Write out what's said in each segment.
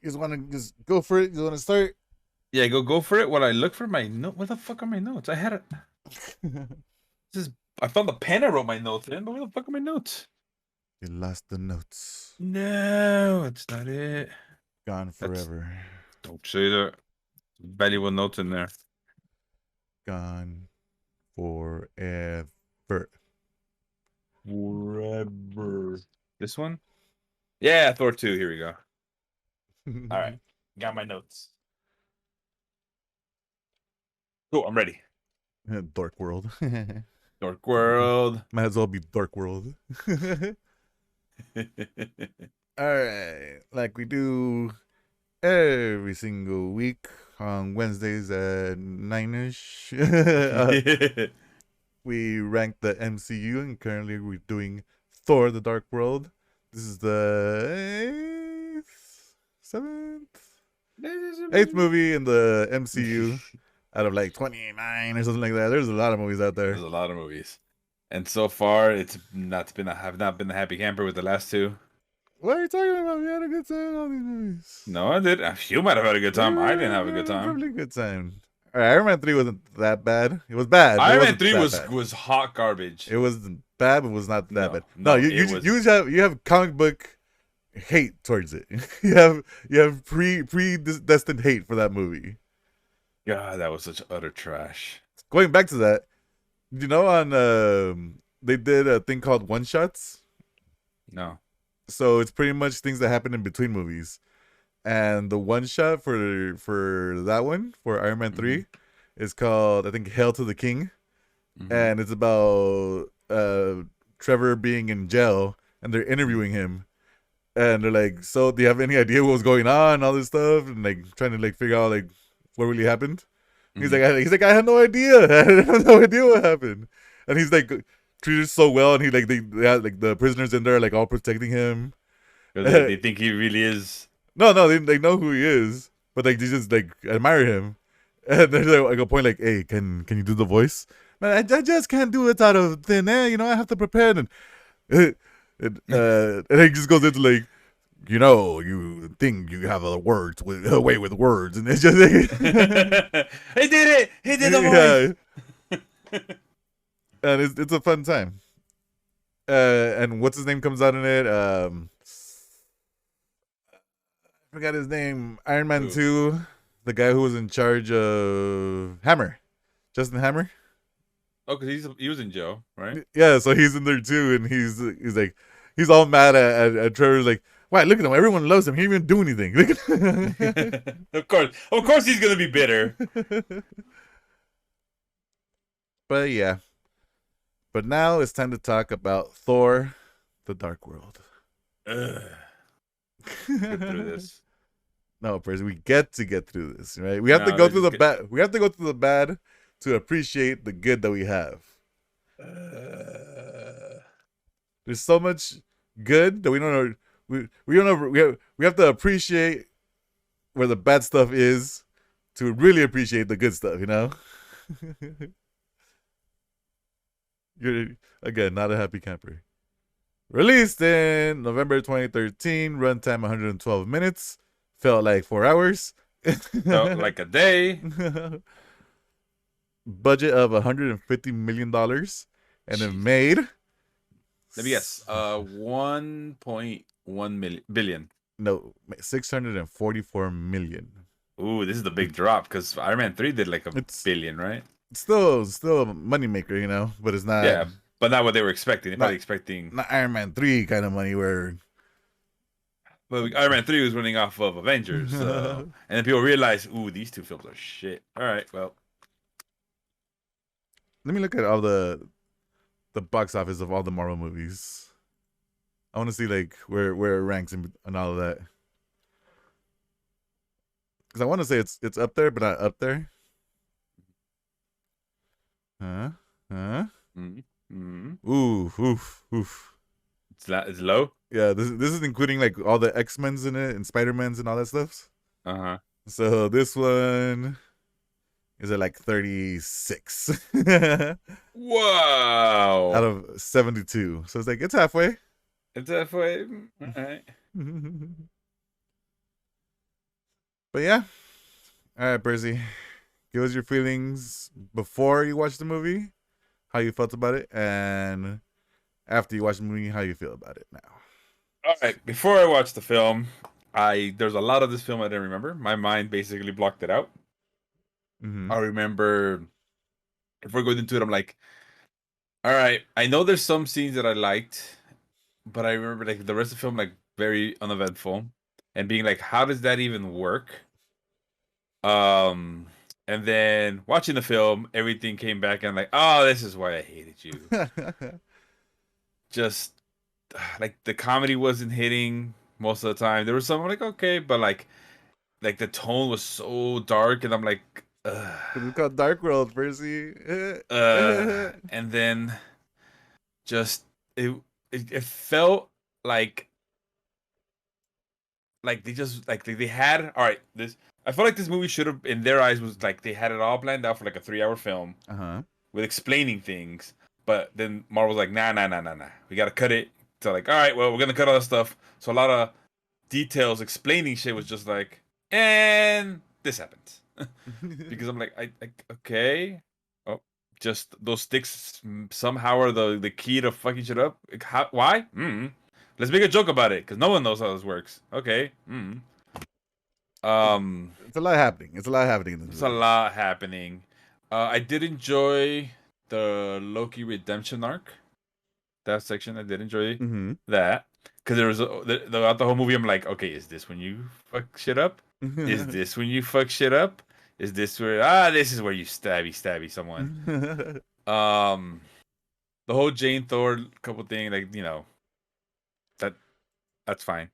just want to just go for it? You want to start? Yeah, go for it. While I look for my note. Where the fuck are my notes? I had it. This is. I found the pen. I wrote my notes in, but where the fuck are my notes? You lost the notes. No, it's not it. Gone That's. forever. Don't say that. Valuable notes in there. Gone forever. Forever. This one? Yeah, Thor 2. Here we go. All right. Got my notes. Cool. I'm ready. Dark World. Dark World. Might as well be Dark World. All right. Like we do every single week on Wednesdays at 9ish. We rank the MCU, and currently we're doing Thor: The Dark World. This is the eighth movie in the MCU out of like 29 or something like that. There's a lot of movies out there. There's a lot of movies. And so far, I've not been a happy camper with the last two. What are you talking about? We had a good time in all these movies. No, I did. You might have had a good time. I didn't have a good We had a time. perfectly good time. All right, Iron Man 3 wasn't that bad. It was bad, but it Iron Man wasn't 3 that was bad. was hot garbage. It was bad, but was not that bad. No, No, it was. you have comic book hate towards it. you have predestined hate for that movie. God, that was such utter trash. Going back to that, you know, on they did a thing called one shots. No. So it's pretty much things that happen in between movies. And the one shot for that one for Iron Man 3 is called, I think, Hail to the King. And it's about Trevor being in jail, and they're interviewing him, and they're like, "So, do you have any idea what was going on?" All this stuff, and like trying to like figure out like what really happened. He's like, I had no idea. I had no idea what happened. And he's like treated so well, and he like they had like the prisoners in there like all protecting him. They think he really is. No, they know who he is, but like they just like admire him. And there's like a point like, "Hey, can you do the voice?" Man, I just can't do it out of thin air. You know, I have to prepare. And and he just goes into like, you think you have a way with words, and it's just He did it. He did the voice. And it's a fun time. And what's his name comes out in it? I forgot his name. Iron Man 2, the guy who was in charge of Hammer, Justin Hammer. Oh, because he was in jail, right? Yeah, so he's in there too, and he's like, he's all mad at Trevor's like, "Why? Look at him! Everyone loves him. He didn't even do anything." Of course, he's gonna be bitter. But yeah, but now it's time to talk about Thor: The Dark World. Get through this. No, person, we get through this, right? We have to go through the bad. We have to go through the bad to appreciate the good that we have. There's so much good that we don't know. We don't know. We have to appreciate where the bad stuff is to really appreciate the good stuff. You know. You're again not a happy camper. Released in November 2013, runtime 112 minutes. Felt like 4 hours. Felt like a day. Budget of $150 million, and it made. Let me guess. 1.1 billion. No, 644 million. Ooh, this is the big drop because Iron Man 3 did like a billion, right? It's still a moneymaker, you know, but it's not. Yeah, but not what they were expecting. They're probably expecting not Iron Man 3 kind of money where. Well, Iron Man 3 was running off of Avengers, so. And then people realize, ooh, these two films are shit. All right, well. Let me look at all the box office of all the Marvel movies. I want to see like where it ranks and all of that. Because I want to say it's up there, but not up there. Huh? Oof. It's low. Yeah, this is including like all the X-Men's in it and Spider-Man's and all that stuff. So this one is at like 36. Wow. Out of 72. So it's like it's halfway. It's halfway. All right. But yeah, all right, Percy, give us your feelings before you watched the movie, how you felt about it, and after you watched the movie, how you feel about it now. All right. Before I watched the film, there's a lot of this film I didn't remember. My mind basically blocked it out. Mm-hmm. I remember if we're going into it, I'm like, all right, I know there's some scenes that I liked, but I remember like the rest of the film like very uneventful, and being like, how does that even work? Um, and then watching the film, everything came back, and I'm like, oh, this is why I hated you. Just like the comedy wasn't hitting most of the time. There was some like okay, but like the tone was so dark, and I'm like, It's called Dark World, Percy. and then just it it felt like they just like they had all right. This I felt like this movie should have, in their eyes, was like they had it all planned out for like a 3 hour film Uh-huh. with explaining things, but then Marvel's like, nah, nah, nah, nah, nah. We gotta cut it. So like, all right, well, we're gonna cut all that stuff. So a lot of details explaining shit was just like, and this happens. Because I'm like, I okay, oh, just those sticks somehow are the key to fucking shit up. Like, how, why? Let's make a joke about it because no one knows how this works. Okay. It's, Um, it's a lot happening. It's a lot happening in this there's a movie. lot happening. I did enjoy the Loki redemption arc. That section I did enjoy Mm-hmm. that because there was throughout the whole movie. I'm like, okay, is this when you fuck shit up? Is this when you fuck shit up? Is this where this is where you stabby someone? Um, the whole Jane Thor couple thing, like that that's fine.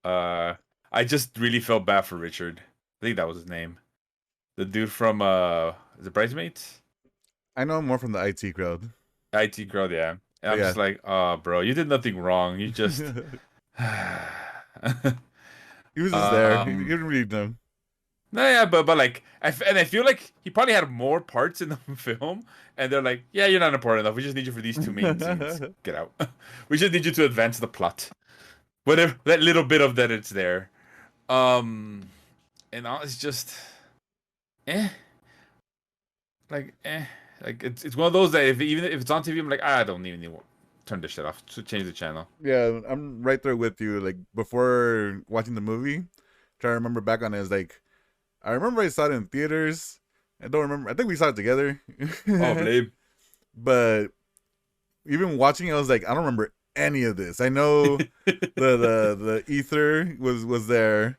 Uh, I just really felt bad for Richard. I think that was his name. The dude from is it Bridesmaids? I know more from the IT crowd. IT girl, yeah. And But I'm yeah. just like, oh, bro, you did nothing wrong. You just, He was just there. He um, didn't really know. no, yeah, but like, and I feel like he probably had more parts in the film, and they're like, yeah, you're not important enough. We just need you for these two main scenes. Get out. We just need you to advance the plot. Whatever that little bit of that it's there. Um, and all it's just, eh, like eh, like it's one of those that even if it's on TV, I'm like, I don't even need to turn this shit off to change the channel. Yeah, I'm right there with you. Like before watching the movie, trying to remember back on it, is like I remember I saw it in theaters. I don't remember. I think we saw it together. Oh, blame. But even watching it, I was like, I don't remember any of this. I know the ether was there.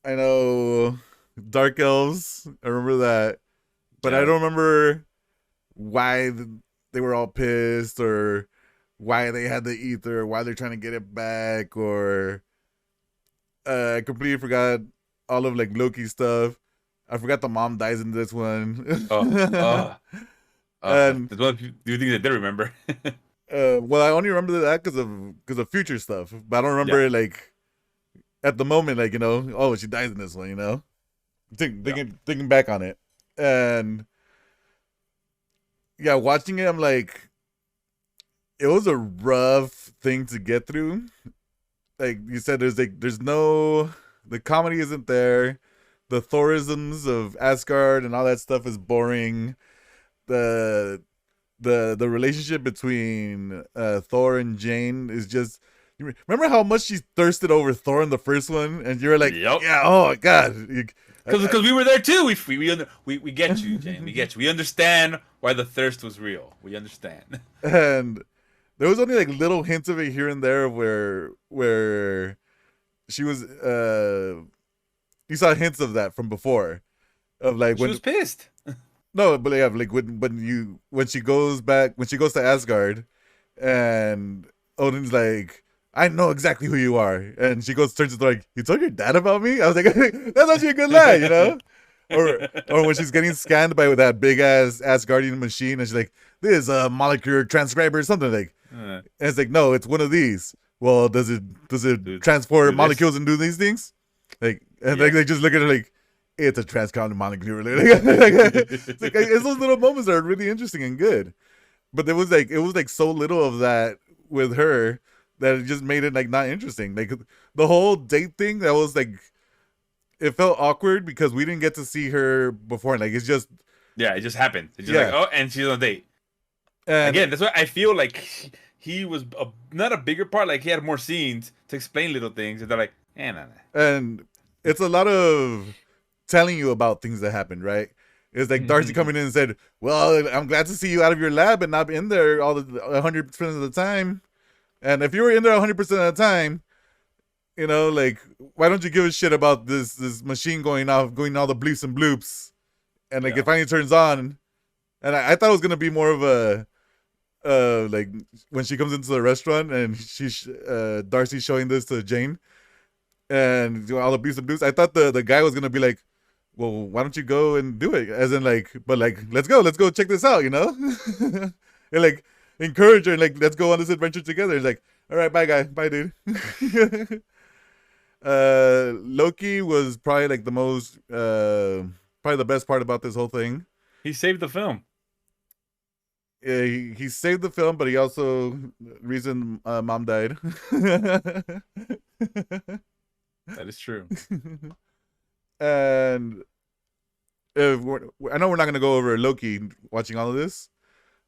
I know Dark Elves. I remember that, but I Yeah. don't remember why they were all pissed or why they had the ether, or why they're trying to get it back, or I completely forgot all of like Loki stuff. I forgot the mom dies in this one. Oh, oh, And that's one of the things I did remember. well, I only remember that because of future stuff, but I don't Yeah, remember it, like at the moment, like oh, she dies in this one, yeah. thinking back on it, and yeah, watching it, I'm like, it was a rough thing to get through. Like you said, there's no, the comedy isn't there, the Thorisms of Asgard and all that stuff is boring. The the relationship between Thor and Jane is just. Remember how much she thirsted over Thor in the first one, and you were like, Yep. "Yeah, oh my god!" Because we were there too. We get you, Jane. We get you. We understand why the thirst was real. We understand. And there was only like little hints of it here and there where she was. You saw hints of that from before, of like She was when pissed. no, but yeah, like when she goes back, when she goes to Asgard, and Odin's like, I know exactly who you are, and she goes turns to like, you told your dad about me. I was like, that's actually a good line. Or when she's getting scanned by that big ass Asgardian machine, and she's like, this is a molecular transcriber or something like, Uh, and it's like, no, it's one of these. Well, does it do, transport do this. molecules and do these things? Like, and Yeah. like they just look at her like, it's a transcon molecule. It's those little moments that are really interesting and good. But it was like so little of that with her that it just made it like not interesting. Like the whole date thing, that was like it felt awkward because we didn't get to see her before. Like it's just Yeah, it just happened. It's just like, yeah, oh, and she's on a date. and Again, that's why I feel like he was not a bigger part. Like he had more scenes to explain little things, and they're like, nah. and it's a lot of telling you about things that happened, right? It's like Darcy coming in and said, "Well, I'm glad to see you out of your lab and not in there all the 100% of the time. And if you were in there 100% of the time, you know, like why don't you give a shit about this machine going off, going all the bleeps and bloops, and like Yeah. it finally turns on." And I thought it was gonna be more of a like when she comes into the restaurant and Darcy showing this to Jane and all the bleeps and bloops. I thought the guy was gonna be like, well, why don't you go and do it? As in, like, but like, let's go check this out, you know? And like, encourage her, and like, let's go on this adventure together. It's like, all right, bye, guy, bye, dude. Loki was probably like the most, probably the best part about this whole thing. He saved the film. Yeah, he saved the film, but he also reason mom died. That is true. And I know we're not gonna go over Loki watching all of this,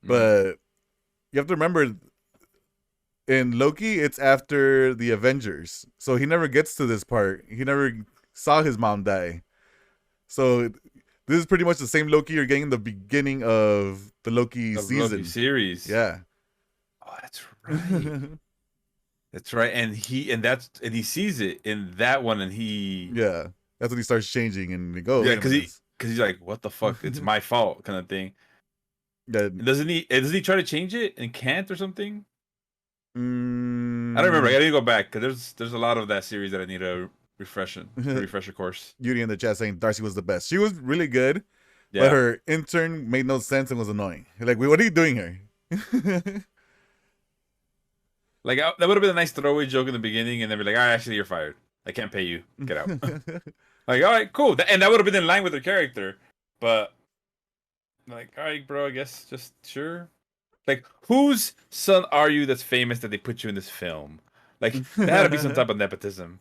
but you have to remember in Loki it's after the Avengers, so he never gets to this part. He never saw his mom die, so this is pretty much the same Loki you're getting in the beginning of the Loki season. Loki series. Yeah. Oh, that's right. That's right. And he sees it in that one, and he yeah, that's when he starts changing and he goes. Yeah, because he's like, what the fuck? It's my fault, kind of thing. Yeah. Doesn't he try to change it and can't or something? I don't I remember. I gotta go back because there's a lot of that series that I need to refresher course. Yuri in the chat saying Darcy was the best. She was really good, Yeah. but her intern made no sense and was annoying. Like, what are you doing here? Like that would have been a nice throwaway joke in the beginning, and then be like, actually, you're fired. I can't pay you. Get out." Like, all right, cool. And that would have been in line with her character, but like, all right, bro, I guess just sure. Like, whose son are you that's famous that they put you in this film? Like, there had to be some type of nepotism.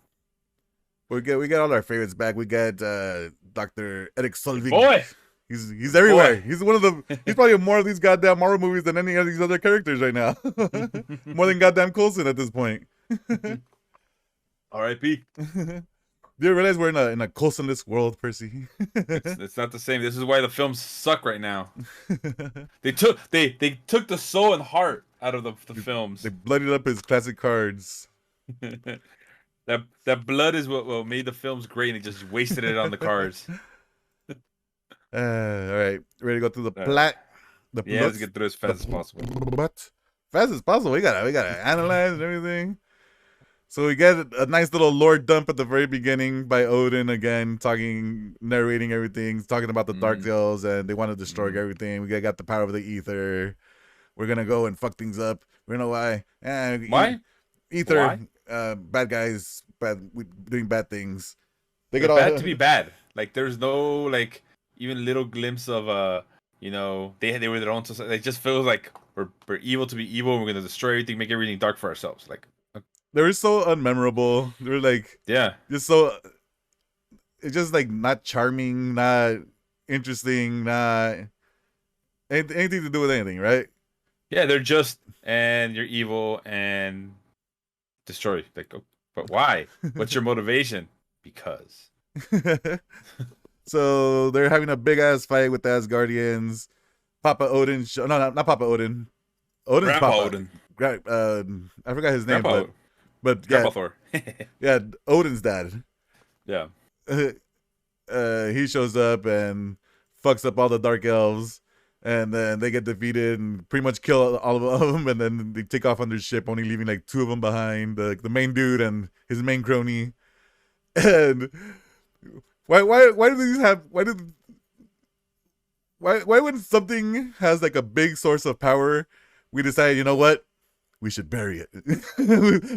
We got all our favorites back. We got Dr. Eric Solvig. Boy, he's everywhere. Boy. He's one of the. He's probably in more of these goddamn Marvel movies than any of these other characters right now. More than goddamn Coulson at this point. R.I.P. Do you realize we're in a Coulson-less world, Percy? It's not the same. This is why the films suck right now. They took the soul and heart out of the films. They bloodied up his classic cards. That blood is what made the films great, and they just wasted it on the cards. All right, ready to go through the plot? Yeah, let's get through as fast as possible. What? Fast as possible. We gotta analyze and everything. So we get a nice little lore dump at the very beginning by Odin again, narrating everything, talking about the Dark Elves, and they want to destroy everything. We got the power of the ether. We're gonna go and fuck things up. We know why. Why? Ether. Why? Bad guys, doing bad things. They get bad to be bad. Like there's no like even little glimpse of they were their own society. It just feels like we're evil to be evil. And we're gonna destroy everything, make everything dark for ourselves. Like. They were so unmemorable. They were like, just so. It's just like not charming, not interesting, not anything to do with anything, right? Yeah, they're just and you're evil and destroy. Like, but why? What's your motivation? Because. So they're having a big ass fight with the Asgardians. Papa Odin. No, not Papa Odin. Odin's Grandpa Papa. Odin. I forgot his name, Grandpa but Grandpa yeah, Thor. yeah, Odin's dad. Yeah. He shows up and fucks up all the Dark Elves, and then they get defeated and pretty much kill all of them, and then they take off on their ship, only leaving like two of them behind, the main dude and his main crony. And why do these have why when something has like a big source of power, we decide, you know what? We should bury it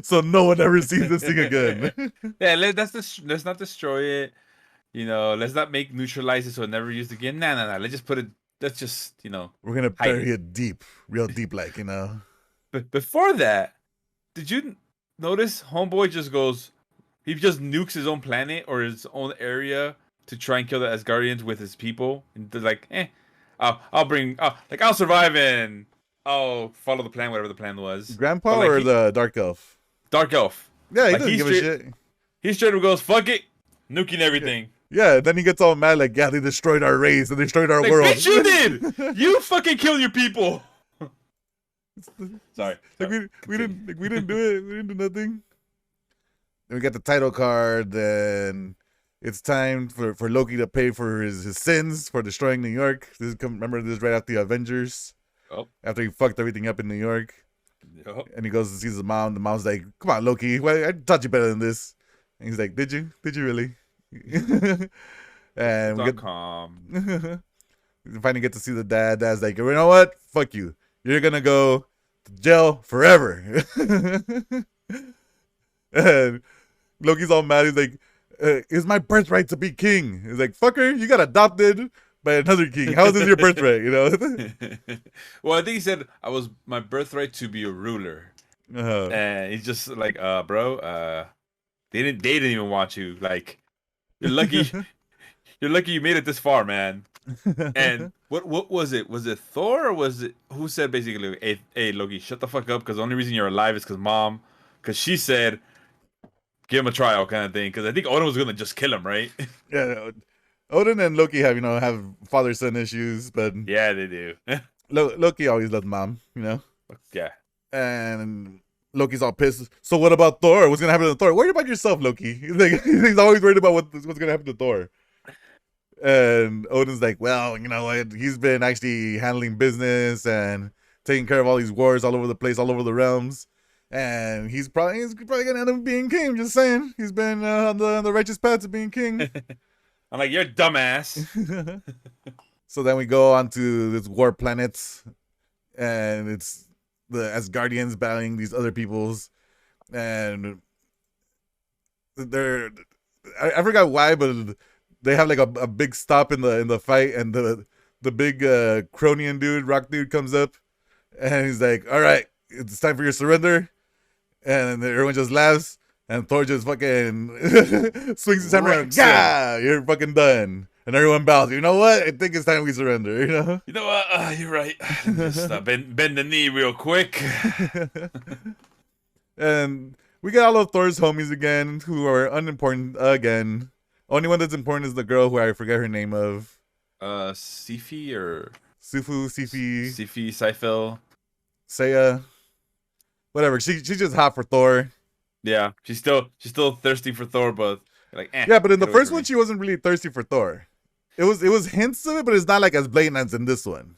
so no one ever sees this thing again. Yeah, let's not destroy it. Let's not neutralize it so it never used again. Nah. Let's just put it. Let's just We're gonna bury it deep, real deep, like But before that, did you notice Homeboy just goes, he just nukes his own planet or his own area to try and kill the Asgardians with his people. And they're like, I'll survive and I'll follow the plan, whatever the plan was. But Grandpa like or the Dark Elf? Dark Elf, Yeah, he like doesn't give a shit. he straight up goes, fuck it, nuking everything. Yeah, then he gets all mad like, yeah, they destroyed our race and they destroyed our Like, world. bitch, you did. You fucking kill your people. Sorry. Like we didn't do it. We didn't do nothing. Then we got the title card. Then it's time for Loki to pay for his sins for destroying New York. Remember this right after the Avengers. Oh. After he fucked everything up in New York. Yep. And he goes and sees his mom. The mom's like, "Come on, Loki. Well, I taught you better than this." And he's like, "Did you? Did you really?" And we finally get to see the dad. Dad's like, "You know what? Fuck you. You're gonna go to jail forever." And Loki's all mad. He's like, "It's my birthright to be king." He's like, "Fucker, you got adopted by another king. How is this your birthright?" You know? Well, I think he said I was my birthright to be a ruler. And he's just like, bro, they didn't even want you. Like, you're lucky. You're lucky you made it this far, man. And what was it? Was it Thor or was it who said basically, hey Loki, shut the fuck up, because the only reason you're alive is because she said, give him a trial kind of thing. Because I think Odin was gonna just kill him, right? Yeah, Odin and Loki have father son issues, but yeah, they do. Loki always loved mom, you know. Yeah. And Loki's all pissed. So what about Thor? What's gonna happen to Thor? Worry about yourself, Loki. He's always worried about what's gonna happen to Thor. And Odin's like, well, you know what? He's been actually handling business and taking care of all these wars all over the place, all over the realms. And he's probably gonna end up being king. Just saying, he's been on the righteous path to being king. I'm like, you're a dumbass. So then we go on to this war planet, and it's the Asgardians battling these other peoples, and I forgot why, but they have like a big stop in the fight, and the big Cronian dude, rock dude, comes up, and he's like, "All right, it's time for your surrender," and everyone just laughs, and Thor just fucking swings his hammer, and yeah, you're fucking done. And everyone bows. You know what? I think it's time we surrender. You know. You know what? You're right. Just bend the knee real quick. And we get all of Thor's homies again, who are unimportant again. Only one that's important is the girl who I forget her name of. Sifi or Sifi, Seifel, Saya, whatever. She's just hot for Thor. Yeah, she's still thirsty for Thor, but like, yeah. But in the first one, she wasn't really thirsty for Thor. It was hints of it, but it's not like as blatant as in this one.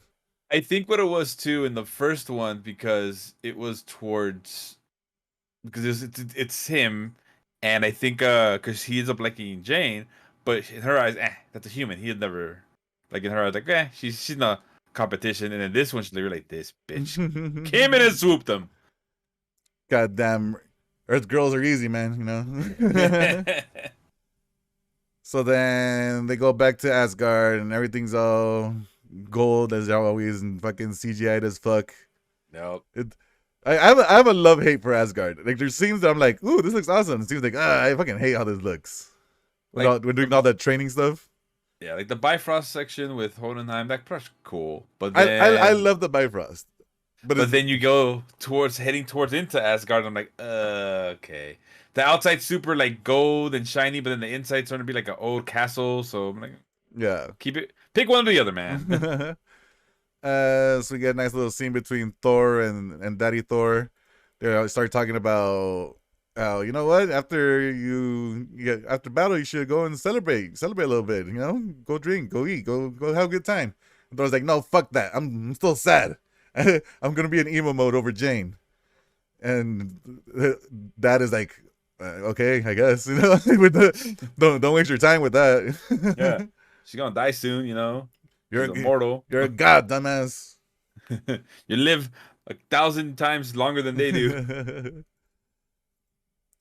I think what it was too in the first one, because it was towards, because it's him, and I think because he ends up liking Jane, but in her eyes, that's a human. He had never, like, in her eyes, like, she's not competition. And in this one, she's like, this bitch came in and swooped him. Goddamn, Earth girls are easy, man. You know. So then they go back to Asgard, and everything's all gold as always, and fucking CGI'd as fuck. Nope. I have a love hate for Asgard. Like, there's scenes that I'm like, ooh, this looks awesome. It seems like I fucking hate how this looks. Like, we're doing all that training stuff. Yeah, like the Bifrost section with Hohenheim, that part's cool. But then, I love the Bifrost. But then you go heading towards into Asgard, and I'm like, okay. The outside's super like gold and shiny, but then the inside's starting to be like an old castle. So I'm like, yeah, pick one or the other, man. So we get a nice little scene between Thor and Daddy Thor. They start talking about, you know what? After battle, you should go and celebrate a little bit. You know, go drink, go eat, go have a good time. And Thor's like, no, fuck that. I'm still sad. I'm gonna be in emo mode over Jane. And Dad is like, okay, I guess, you know. Don't waste your time with that. Yeah, she's gonna die soon, you know. You're immortal. You're a god, dumbass. You live 1,000 times longer than they do.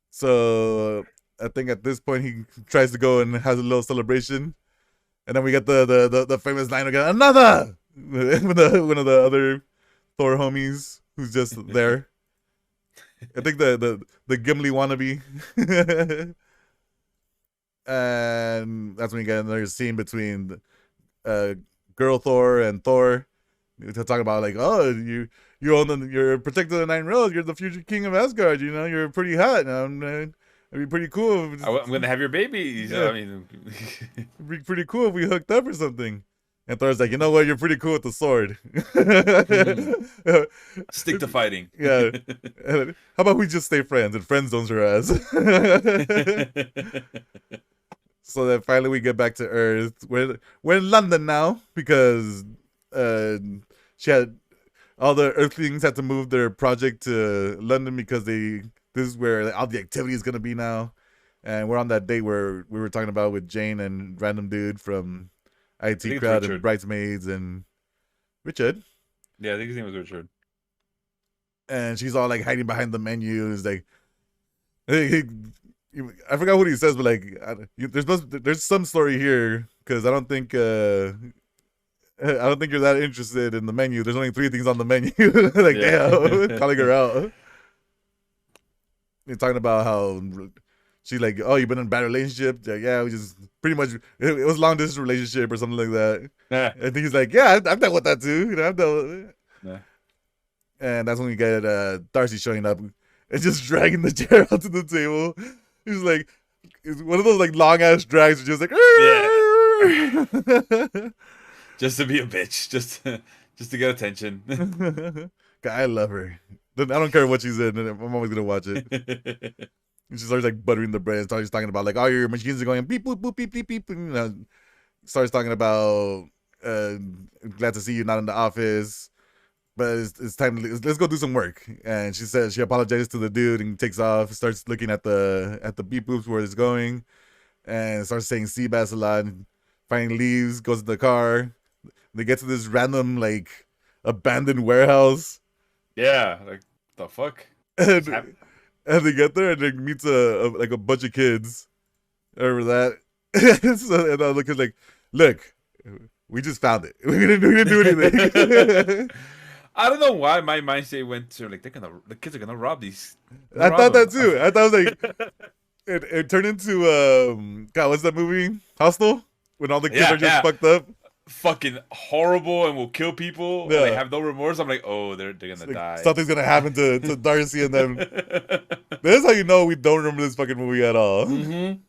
So I think at this point he tries to go and has a little celebration, and then we get the famous line again, another one of the other Thor homies who's just there. I think the Gimli wannabe. And that's when you get another scene between uh, girl Thor and Thor. They're talking about like, oh, you own you're protected the Nine Realms. You're the future king of Asgard. You know, you're pretty hot. It'd be pretty cool. I'm gonna have your baby. Yeah. I mean, It'd be pretty cool if we hooked up or something. And Thor's like, you know what? You're pretty cool with the sword. stick to fighting. Yeah. How about we just stay friends and friend zones her ass? So then finally we get back to Earth. We're in London now because she had all the Earthlings had to move their project to London because this is where all the activity is gonna be now. And we're on that date where we were talking about with Jane and random dude from IT Crowd and Bridesmaids and Richard. Yeah, I think his name was Richard. And she's all like hiding behind the menu. It's like, I forgot what he says, but like, there's some story here because I don't think you're that interested in the menu. There's only 3 things on the menu. Like, damn, calling her out. You're talking about how she's like, oh, you've been in a bad relationship. Yeah, we just pretty much it was a long distance relationship or something like that. And he's like, yeah, I've dealt with that too. You know, I've dealt with it. And that's when we get Darcy showing up and just dragging the chair onto the table. He's like, it's one of those like long ass drags, just like, just to be a bitch, just to get attention. God, I love her. I don't care what she's in. I'm always gonna watch it. And she starts like buttering the bread. Starts talking about like, oh, your machines are going beep boop boop beep beep beep. And, you know, starts talking about glad to see you not in the office, but it's time to let's go do some work. And she says she apologizes to the dude and takes off. Starts looking at the beep boops where it's going, and starts saying Seabass a lot. And finally leaves, goes to the car. They get to this random abandoned warehouse. Yeah, like the fuck. And they get there and they meets a bunch of kids. Remember that? So, and I look at like, look, we just found it. We didn't do anything. I don't know why my mindset went to like the kids are gonna rob these. I thought that too. I thought it was like it turned into God, what's that movie? Hostel? When all the kids are just fucked up. Fucking horrible and will kill people. Yeah. They have no remorse. I'm like, oh, they're gonna die. Something's gonna happen to Darcy and them. That's how you know we don't remember this fucking movie at all. Mm-hmm.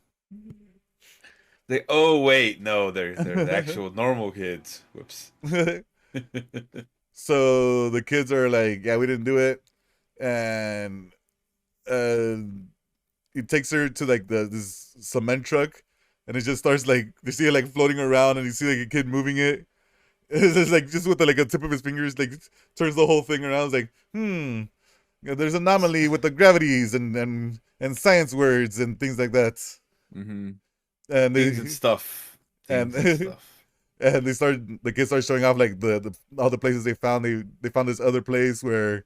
Oh wait, no, they're the actual normal kids. Whoops. So the kids are like, yeah, we didn't do it, and he takes her to like this cement truck. And it just starts like you see it like floating around, and you see like a kid moving it. It's just like just with a tip of his fingers, like turns the whole thing around. It's like, yeah, there's anomaly with the gravities and science words and things like that. Mm-hmm. And things and stuff. And the kids start showing off like all the places they found. They found this other place where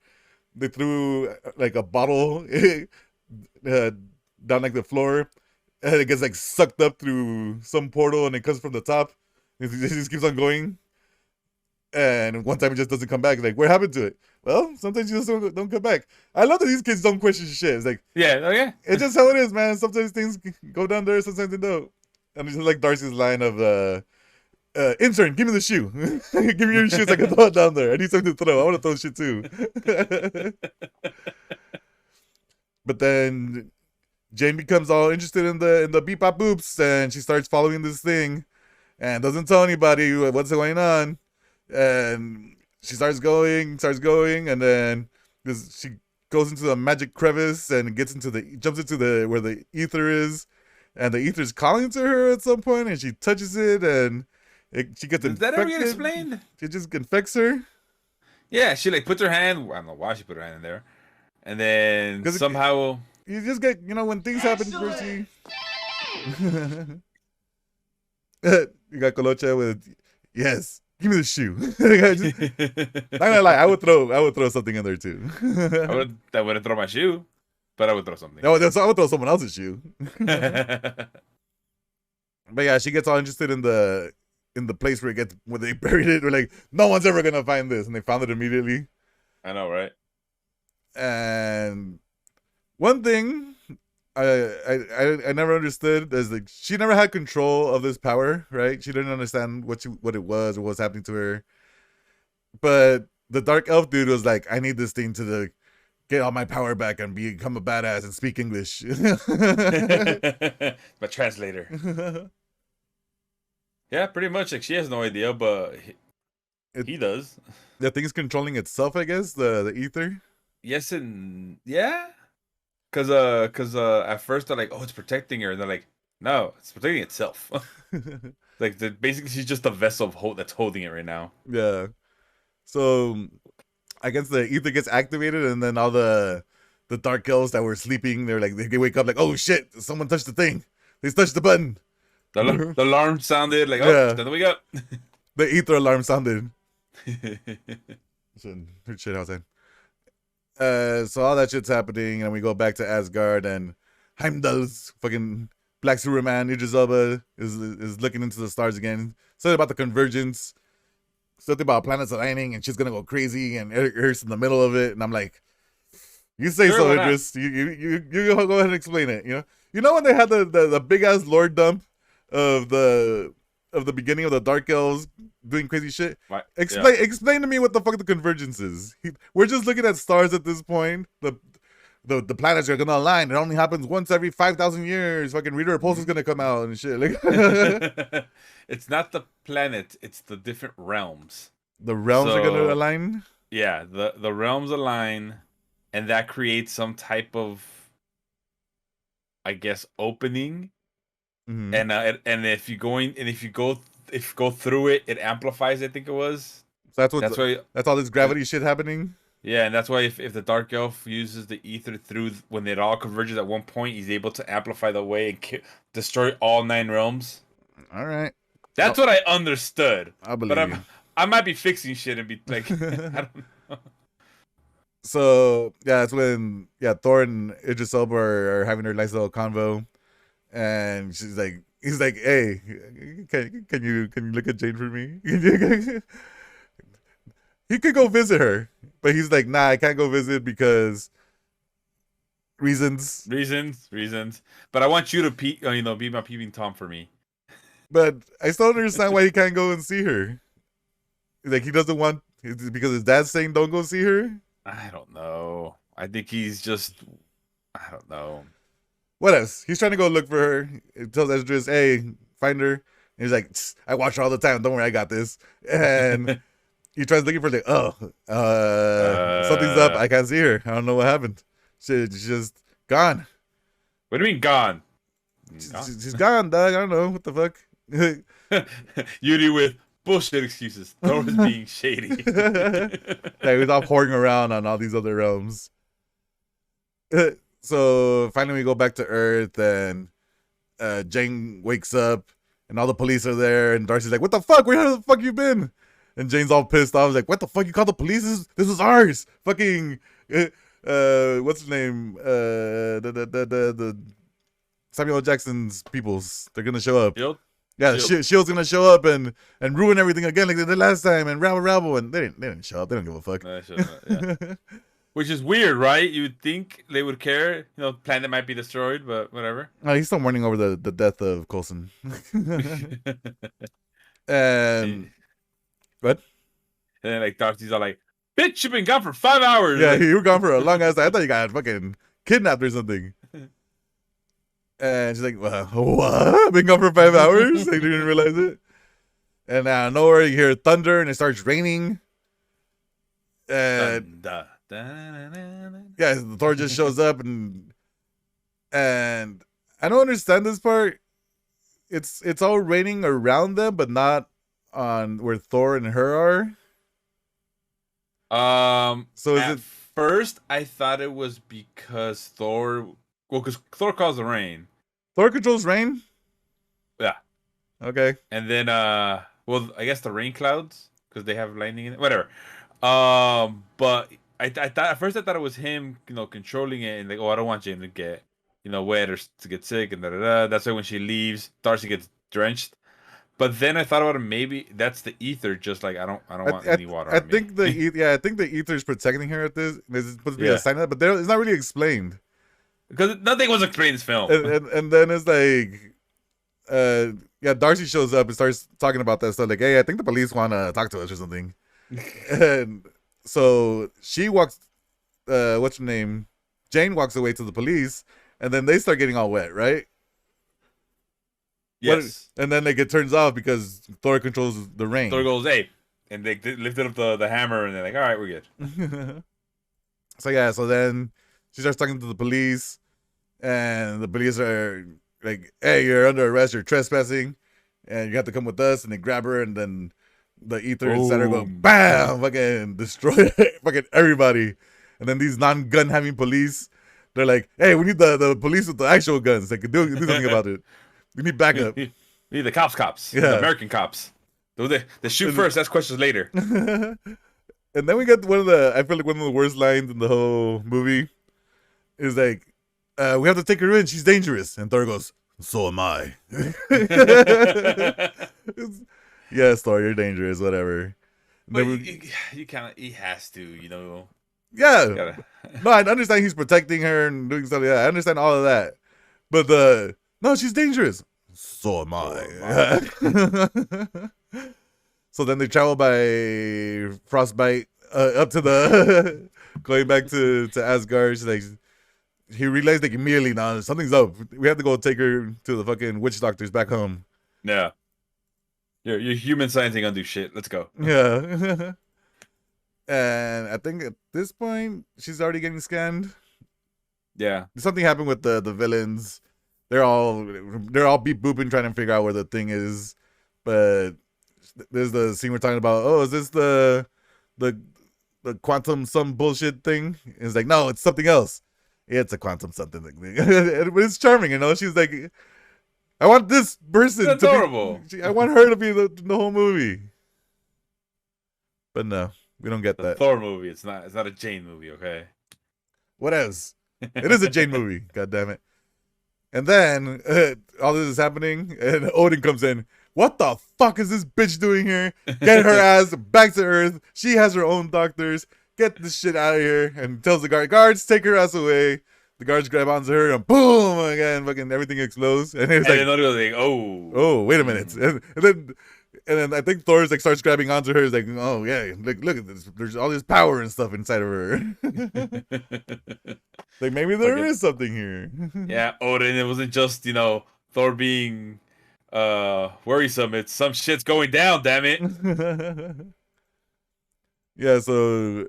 they threw like a bottle down like the floor. And it gets like sucked up through some portal, and it comes from the top. It just keeps on going. And one time it just doesn't come back. Like, what happened to it? Well, sometimes you just don't come back. I love that these kids don't question shit. It's like, yeah. It's just how it is, man. Sometimes things go down there, sometimes they don't. And it's just like Darcy's line of, intern, give me the shoe. Give me your shoes. I can throw it down there. I need something to throw. I want to throw shit too. But then Jane becomes all interested in the beep bop boops, and she starts following this thing and doesn't tell anybody what's going on. And she starts going, and then she goes into the magic crevice and jumps into where the ether is, and the ether's calling to her at some point, and she touches it, and she gets infected. Did that ever get explained? It just infects her. Yeah, she puts her hand. I don't know why she put her hand in there, and then somehow. You just get, when things happen, Percy. You got Colocha with, yes, give me the shoe. Not gonna lie, I would throw something in there too. I wouldn't throw my shoe, but I would throw something. No, I would throw someone else's shoe. But yeah, she gets all interested in the place where they buried it. We're like, no one's ever gonna find this, and they found it immediately. I know, right? And one thing I never understood. As like she never had control of this power, right? She didn't understand what it was or what was happening to her. But the dark elf dude was like, I need this thing to get all my power back and become a badass and speak English. My translator. Yeah, pretty much. Like she has no idea, but he does. The thing's controlling itself, I guess. The ether. Yes and yeah. Cause at first they're like, oh, it's protecting her, and they're like, no, it's protecting itself. Like basically she's just a vessel of that's holding it right now. Yeah. So I guess the ether gets activated, and then all the dark elves that were sleeping, they're like they wake up like, oh shit, someone touched the thing. They touched the button. The alarm sounded like, oh, yeah. Time to wake up. The ether alarm sounded. Shit outside. So all that shit's happening, and we go back to Asgard, and Heimdall's fucking Black Superman, Idris Elba is looking into the stars again. Something about the convergence, something about planets aligning, and she's gonna go crazy, and Earth's in the middle of it. And I'm like, you say sure, so, Idris. You go ahead and explain it. You know when they had the big ass lore dump of the beginning of the Dark Elves doing crazy shit. What? Explain to me what the fuck the convergence is. We're just looking at stars at this point. The planets are gonna align. It only happens once every 5,000 years. Fucking Reader Repulse is gonna come out and shit. Like, it's not the planet. It's the different realms. The realms are gonna align. Yeah, the realms align, and that creates some type of, I guess, opening. Mm-hmm. And if you go through it, it amplifies. I think it was. So that's all this gravity shit happening. Yeah, and that's why if the Dark Elf uses the ether through when it all converges at one point, he's able to amplify the way and destroy all 9 realms. All right, that's what I understood. I believe. But I might be fixing shit and be like, I don't know. So yeah, that's when Thor and Idris Elba are having their nice little convo. And he's like, hey, can you look at Jane for me? He could go visit her, but he's like, nah, I can't go visit because reasons. But I want you to be my peeping Tom for me. But I still don't understand why he can't go and see her. Like he doesn't want, because his dad's saying don't go see her. I don't know. I think he's just, I don't know. What else? He's trying to go look for her. He tells Esdras, hey, find her. And he's like, I watch her all the time. Don't worry, I got this. And he tries looking for something's up. I can't see her. I don't know what happened. She's just gone. What do you mean gone? She's gone, dog. I don't know. What the fuck? Yuri with bullshit excuses. Thor was being shady. Yeah, he was off whoring around on all these other realms. So finally we go back to Earth, and Jane wakes up and all the police are there, and Darcy's like, what the fuck? Where the fuck you been? And Jane's all pissed off. Like, what the fuck? You called the police? This was ours. Fucking what's his name? The Samuel L. Jackson's peoples. They're gonna show up. Shield? Yeah, Shield's gonna show up and ruin everything again like they did last time, and rabble, and they didn't show up. They don't give a fuck. Yeah. Which is weird, right? You would think they would care. Planet might be destroyed, but whatever. Oh, he's still mourning over the death of Coulson. And what? And then Darcy's all like, bitch, you've been gone for 5 hours. Yeah, you were gone for a long ass time. I thought you got fucking kidnapped or something. And she's like, what? I've been gone for 5 hours? I didn't realize it. And out of nowhere, you hear thunder and it starts raining. And yeah, the Thor just shows up, and I don't understand this part. It's all raining around them, but not on where Thor and her are. So at first I thought it was because Thor calls the rain. Thor controls rain? Yeah. Okay. And then I guess the rain clouds, because they have lightning in it. Whatever. But I thought at first I thought it was him, controlling it, and like, I don't want Jane to get, wet or to get sick, and That's why when she leaves, Darcy gets drenched. But then I thought about it. Maybe that's the ether. Just like I don't want any water. I think the ether is protecting her at this. It's supposed to be a sign of that, but it's not really explained. because nothing was explained in this film. And then it's like, yeah, Darcy shows up and starts talking about that stuff. Like, hey, I think the police want to talk to us or something. And so she walks, what's her name? Jane walks away to the police, and then they start getting all wet, right? Yes. And then it turns off because Thor controls the rain. Thor goes, hey. And they lifted up the hammer, and they're like, all right, we're good. So, yeah, so then she starts talking to the police, and the police are like, hey, you're under arrest, you're trespassing, and you have to come with us. And they grab her, and then the ether inside her go, bam, fucking destroy fucking everybody. And then these non-gun having police, they're like, hey, we need the police with the actual guns. They could do something about it. We need backup. We need the cops. Yeah. The American cops. They shoot first, ask questions later. And then we get I feel like one of the worst lines in the whole movie is like, we have to take her in, she's dangerous. And Thor goes, so am I. Yes, Thor, you're dangerous, whatever. But you can't, he has to, you know. Yeah. No, I understand he's protecting her and doing stuff like that. I understand all of that. But no, she's dangerous. So am I. So then they travel by frostbite up to the going back to Asgard. She's like, he realized like immediately, now something's up. We have to go take her to the fucking witch doctors back home. Yeah. Your human science ain't gonna do shit. Let's go. Yeah. And I think at this point she's already getting scanned. Yeah. Something happened with the villains. They're all beep booping trying to figure out where the thing is. But there's the scene we're talking about. Oh, is this the quantum some bullshit thing? And it's like, no, it's something else. It's a quantum something thing. But it's charming, you know. She's like, I want this person That's adorable. I want her to be the whole movie. But no, we don't get The that. Thor movie. It's not a Jane movie, okay? What else? It is a Jane movie. God damn it. And then all this is happening, and Odin comes in. What the fuck is this bitch doing here? Get her ass back to Earth. She has her own doctors. Get this shit out of here. And tells the guards, take her ass away. The guards grab onto her, and boom, again, fucking everything explodes. And it's like, oh, wait a minute. And then I think Thor's like starts grabbing onto her. He's like, oh yeah, look at this. There's all this power and stuff inside of her. Like maybe there is something here. Yeah, Odin. It wasn't just Thor being worrisome. It's some shit's going down. Damn it. Yeah. So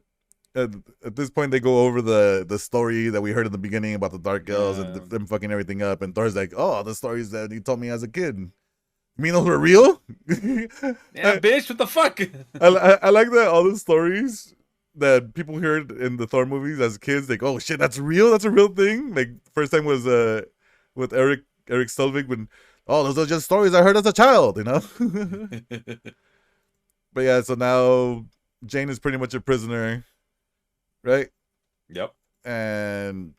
at this point, they go over the story that we heard in the beginning about the Dark Elves and them fucking everything up. And Thor's like, oh, the stories that you told me as a kid. You mean those were real? Yeah, bitch, what the fuck? I like that all the stories that people heard in the Thor movies as kids, like, oh shit, that's real? That's a real thing? Like, first time was with Eric Selvig when, oh, those are just stories I heard as a child, you know? But yeah, so now Jane is pretty much a prisoner, right? Yep. And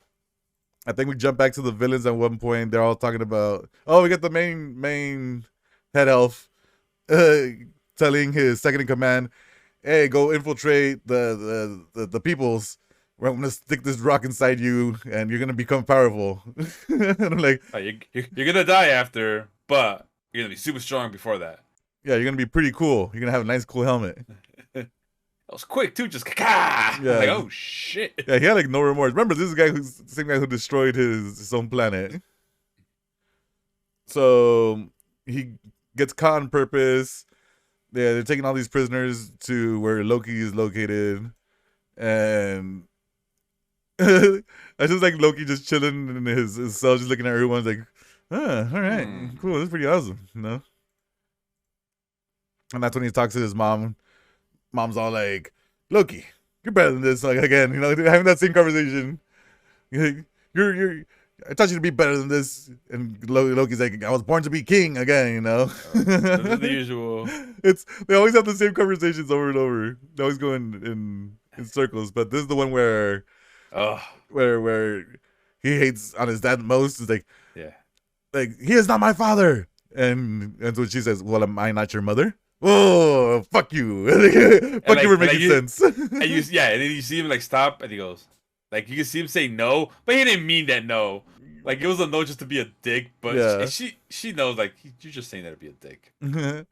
I think we jump back to the villains at one point. They're all talking about, oh, we got the main head elf telling his second in command, hey, go infiltrate the peoples. We're gonna stick this rock inside you, and you're gonna become powerful. And I'm like, oh, you're gonna die after, but you're gonna be super strong before that. Yeah, you're gonna be pretty cool. You're gonna have a nice, cool helmet. That was quick too, just yeah. Like, oh shit. Yeah, he had like no remorse. Remember, this is the same guy who destroyed his own planet. So he gets caught on purpose. Yeah, they're taking all these prisoners to where Loki is located, and I just like Loki just chilling in his cell, just looking at everyone, like, all right, cool, that's pretty awesome, you know. And that's when he talks to his mom. Mom's all like, Loki, you're better than this. Like, again, you know, having that same conversation. You're I taught you to be better than this. And Loki's like, I was born to be king again, you know. That's the usual. They always have the same conversations over and over. They always go in circles. But this is the one where he hates on his dad most. It's like, like, he is not my father. And so she says, well, am I not your mother? Oh, fuck you. Fuck you for making sense. And then you see him like stop, and he goes, Like you can see him say no, but he didn't mean that no. Like it was a no just to be a dick, but Yeah. she knows like you're just saying that to be a dick. And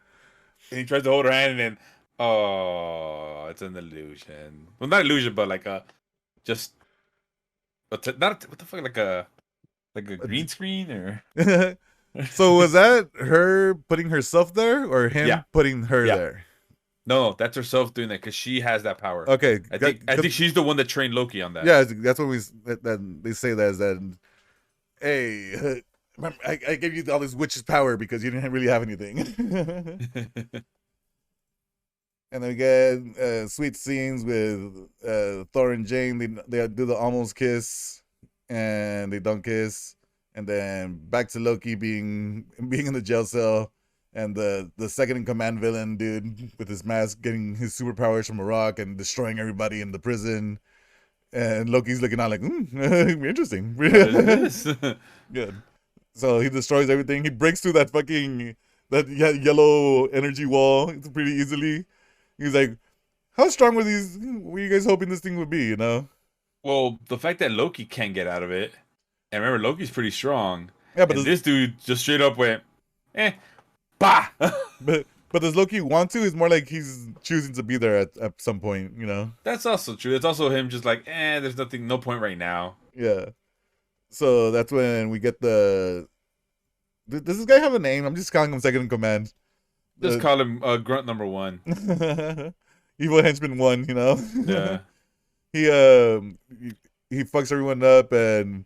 he tries to hold her hand, and then oh, it's an illusion. Well, not illusion, but like a just not what the fuck, like a green screen or So was that her putting herself there or him yeah, putting her yeah. there? No, that's herself doing that because she has that power. Okay, I think she's the one that trained Loki on that. yeah, that's what that they say that is that. Hey, I gave you all this witch's power because you didn't really have anything. And then we get sweet scenes with Thor and Jane. They do the almost kiss, and they don't kiss, and then back to Loki being in the jail cell, and the second in command villain dude with his mask getting his superpowers from a rock and destroying everybody in the prison, and Loki's looking out like, interesting. What is this? Good. So he destroys everything. He breaks through that yellow energy wall pretty easily. He's like, how strong were you guys hoping this thing would be, you know? Well, the fact that Loki can't get out of it, and remember, Loki's pretty strong. Yeah, but this dude just straight up went, bah! but does Loki want to? It's more like he's choosing to be there at some point, you know? That's also true. It's also him just like, there's no point right now. Yeah. So that's when we get does this guy have a name? I'm just calling him second in command. Just call him Grunt number 1. Evil Henchman 1, you know? Yeah. he fucks everyone up, and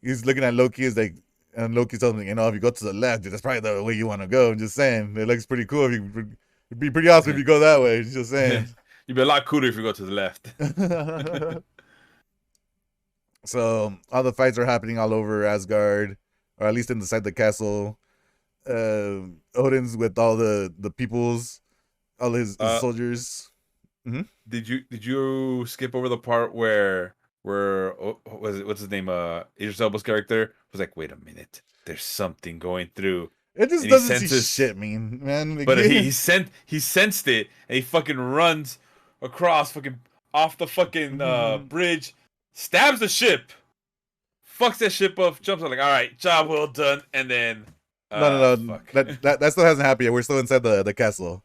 he's looking at Loki as like, and Loki's telling him, if you go to the left, that's probably the way you want to go. I'm just saying, it looks pretty cool. It'd be pretty awesome if you go that way. Just saying. You'd be a lot cooler if you go to the left. So all the fights are happening all over Asgard, or at least inside the castle. Odin's with all the peoples, all his soldiers. Mm-hmm. Did you skip over the part where what's his name? Idris Elba's character was like, wait a minute, there's something going through. It just doesn't see shit, man. Like, but he sensed it, and he fucking runs across fucking off the fucking bridge, stabs the ship, fucks that ship up, jumps out like, all right, job well done, and then no, that still hasn't happened yet. We're still inside the castle.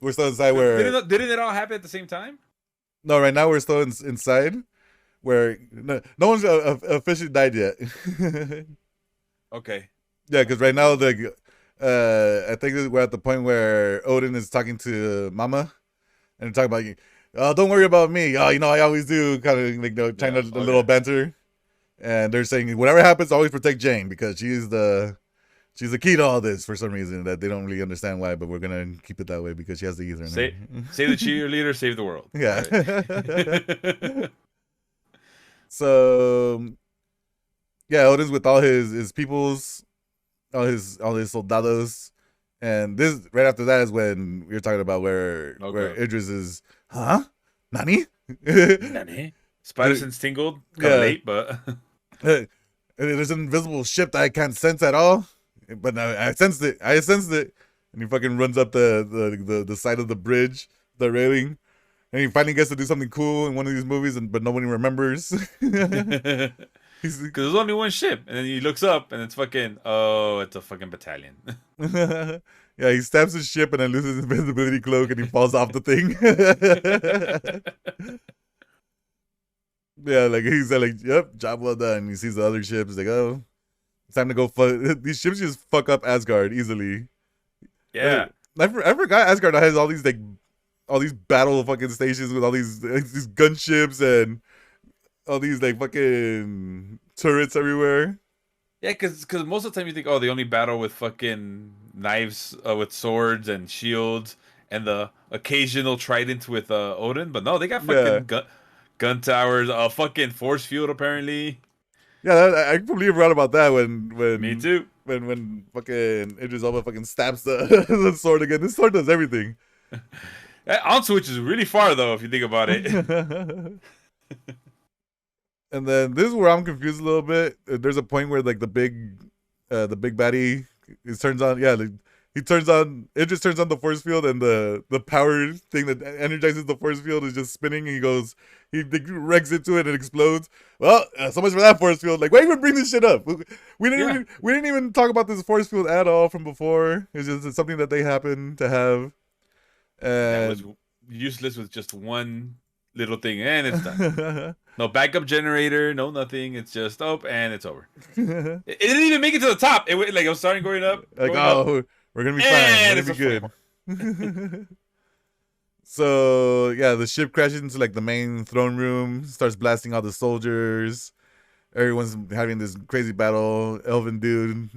We're still inside where didn't it all happen at the same time? No, right now we're still inside where no one's officially died yet. Okay. Yeah, because right now I think we're at the point where Odin is talking to Mama, and they're talking about, don't worry about me. I always do, kind of like trying a little banter, and they're saying whatever happens, always protect Jane because she's the key to all this for some reason that they don't really understand why, but we're gonna keep it that way because she has the ether. Save the cheerleader, save the world. Yeah. Right. So, yeah, Odin's with all his peoples, all his soldados, and this right after that is when we were talking about where Idris is. Huh? Nani? Nani? Spider-Sense tingled. Late, but there's an invisible ship that I can't sense at all. But now I sensed it, and he fucking runs up the side of the bridge, the railing, and he finally gets to do something cool in one of these movies, but nobody remembers. Because there's only one ship, and then he looks up, and it's it's a fucking battalion. Yeah, he stabs his ship and then loses his invisibility cloak, and he falls off the thing. Yeah, like he's like, yep, job well done. He sees the other ships, like, oh. Time to go these ships just fuck up Asgard easily. Yeah, I forgot Asgard has all these battle fucking stations with all these gunships and all these like fucking turrets everywhere. Yeah, because most of the time you think, they only battle with fucking knives, with swords and shields, and the occasional trident with Odin. But no, they got fucking gun towers, a fucking force field apparently. Yeah, I completely forgot about that when me too. When fucking Idris Elba fucking stabs the sword again. This sword does everything. That on switch is really far though, if you think about it. And then this is where I'm confused a little bit. There's a point where like the big baddie turns on. Yeah, he turns on it just turns on the force field, and the power thing that energizes the force field is just spinning, and he wrecks into it and explodes. Well, so much for that force field. Like, why even bring this shit up? Yeah, We didn't even talk about this force field at all from before. It's something that they happen to have. that was And useless with just one little thing, and it's done. No backup generator, no nothing. It's just up, and it's over. It didn't even make it to the top. It was starting like, going up, oh, we're gonna be fine. We're and gonna it's be a flame. good. So yeah, the ship crashes into like the main throne room, starts blasting all the soldiers. Everyone's having this crazy battle. Elven dude,